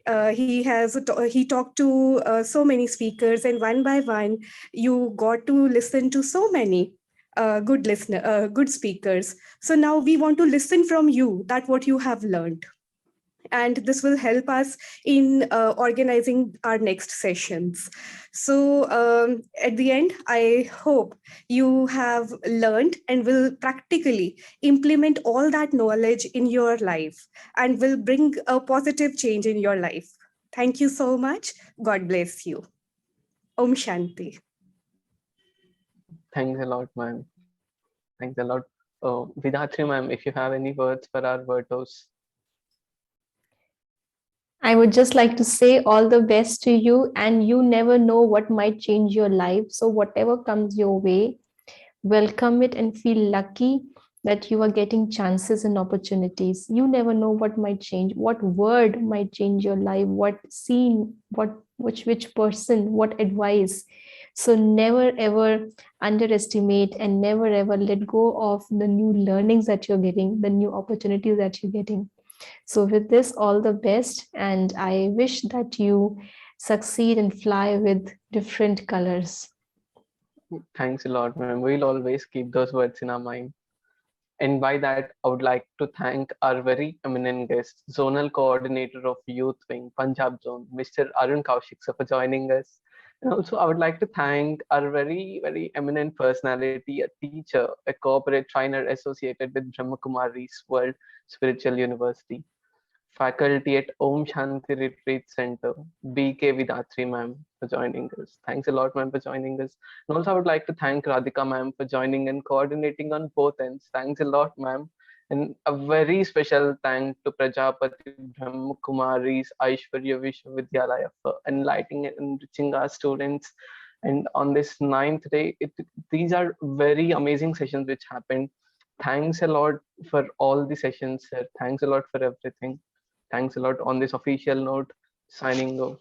He talked to so many speakers, and one by one, you got to listen to so many good speakers. So now we want to listen from you that what you have learned. And this will help us in organizing our next sessions. So at the end, I hope you have learned and will practically implement all that knowledge in your life and will bring a positive change in your life. Thank you so much. God bless you. Om Shanti. Thanks a lot, ma'am. Thanks a lot. Vidhatri ma'am, if you have any words for our Virtos. I would just like to say all the best to you, and you never know what might change your life. So whatever comes your way, welcome it and feel lucky that you are getting chances and opportunities. You never know what might change, what word might change your life, what scene, which person, what advice. So never ever underestimate and never ever let go of the new learnings that you're getting, the new opportunities that you're getting. So with this, all the best, and I wish that you succeed and fly with different colors. Thanks a lot, ma'am. We'll always keep those words in our mind. And by that, I would like to thank our very eminent guest, Zonal Coordinator of Youth Wing, Punjab Zone, Mr. Arun Kaushik, sir, for joining us. And also, I would like to thank our very, very eminent personality, a teacher, a corporate trainer associated with Brahma Kumari's World Spiritual University, faculty at Om Shanti Retreat Center, BK Vidhatri ma'am, for joining us. Thanks a lot, ma'am, for joining us. And also, I would like to thank Radhika ma'am for joining and coordinating on both ends. Thanks a lot, ma'am. And a very special thank to Prajapati Brahma Kumari's Aishwarya Vishwavidyalaya for enlightening and enriching our students. And on this 9th day, these are very amazing sessions which happened. Thanks a lot for all the sessions, sir. Thanks a lot for everything. Thanks a lot. On this official note, signing off.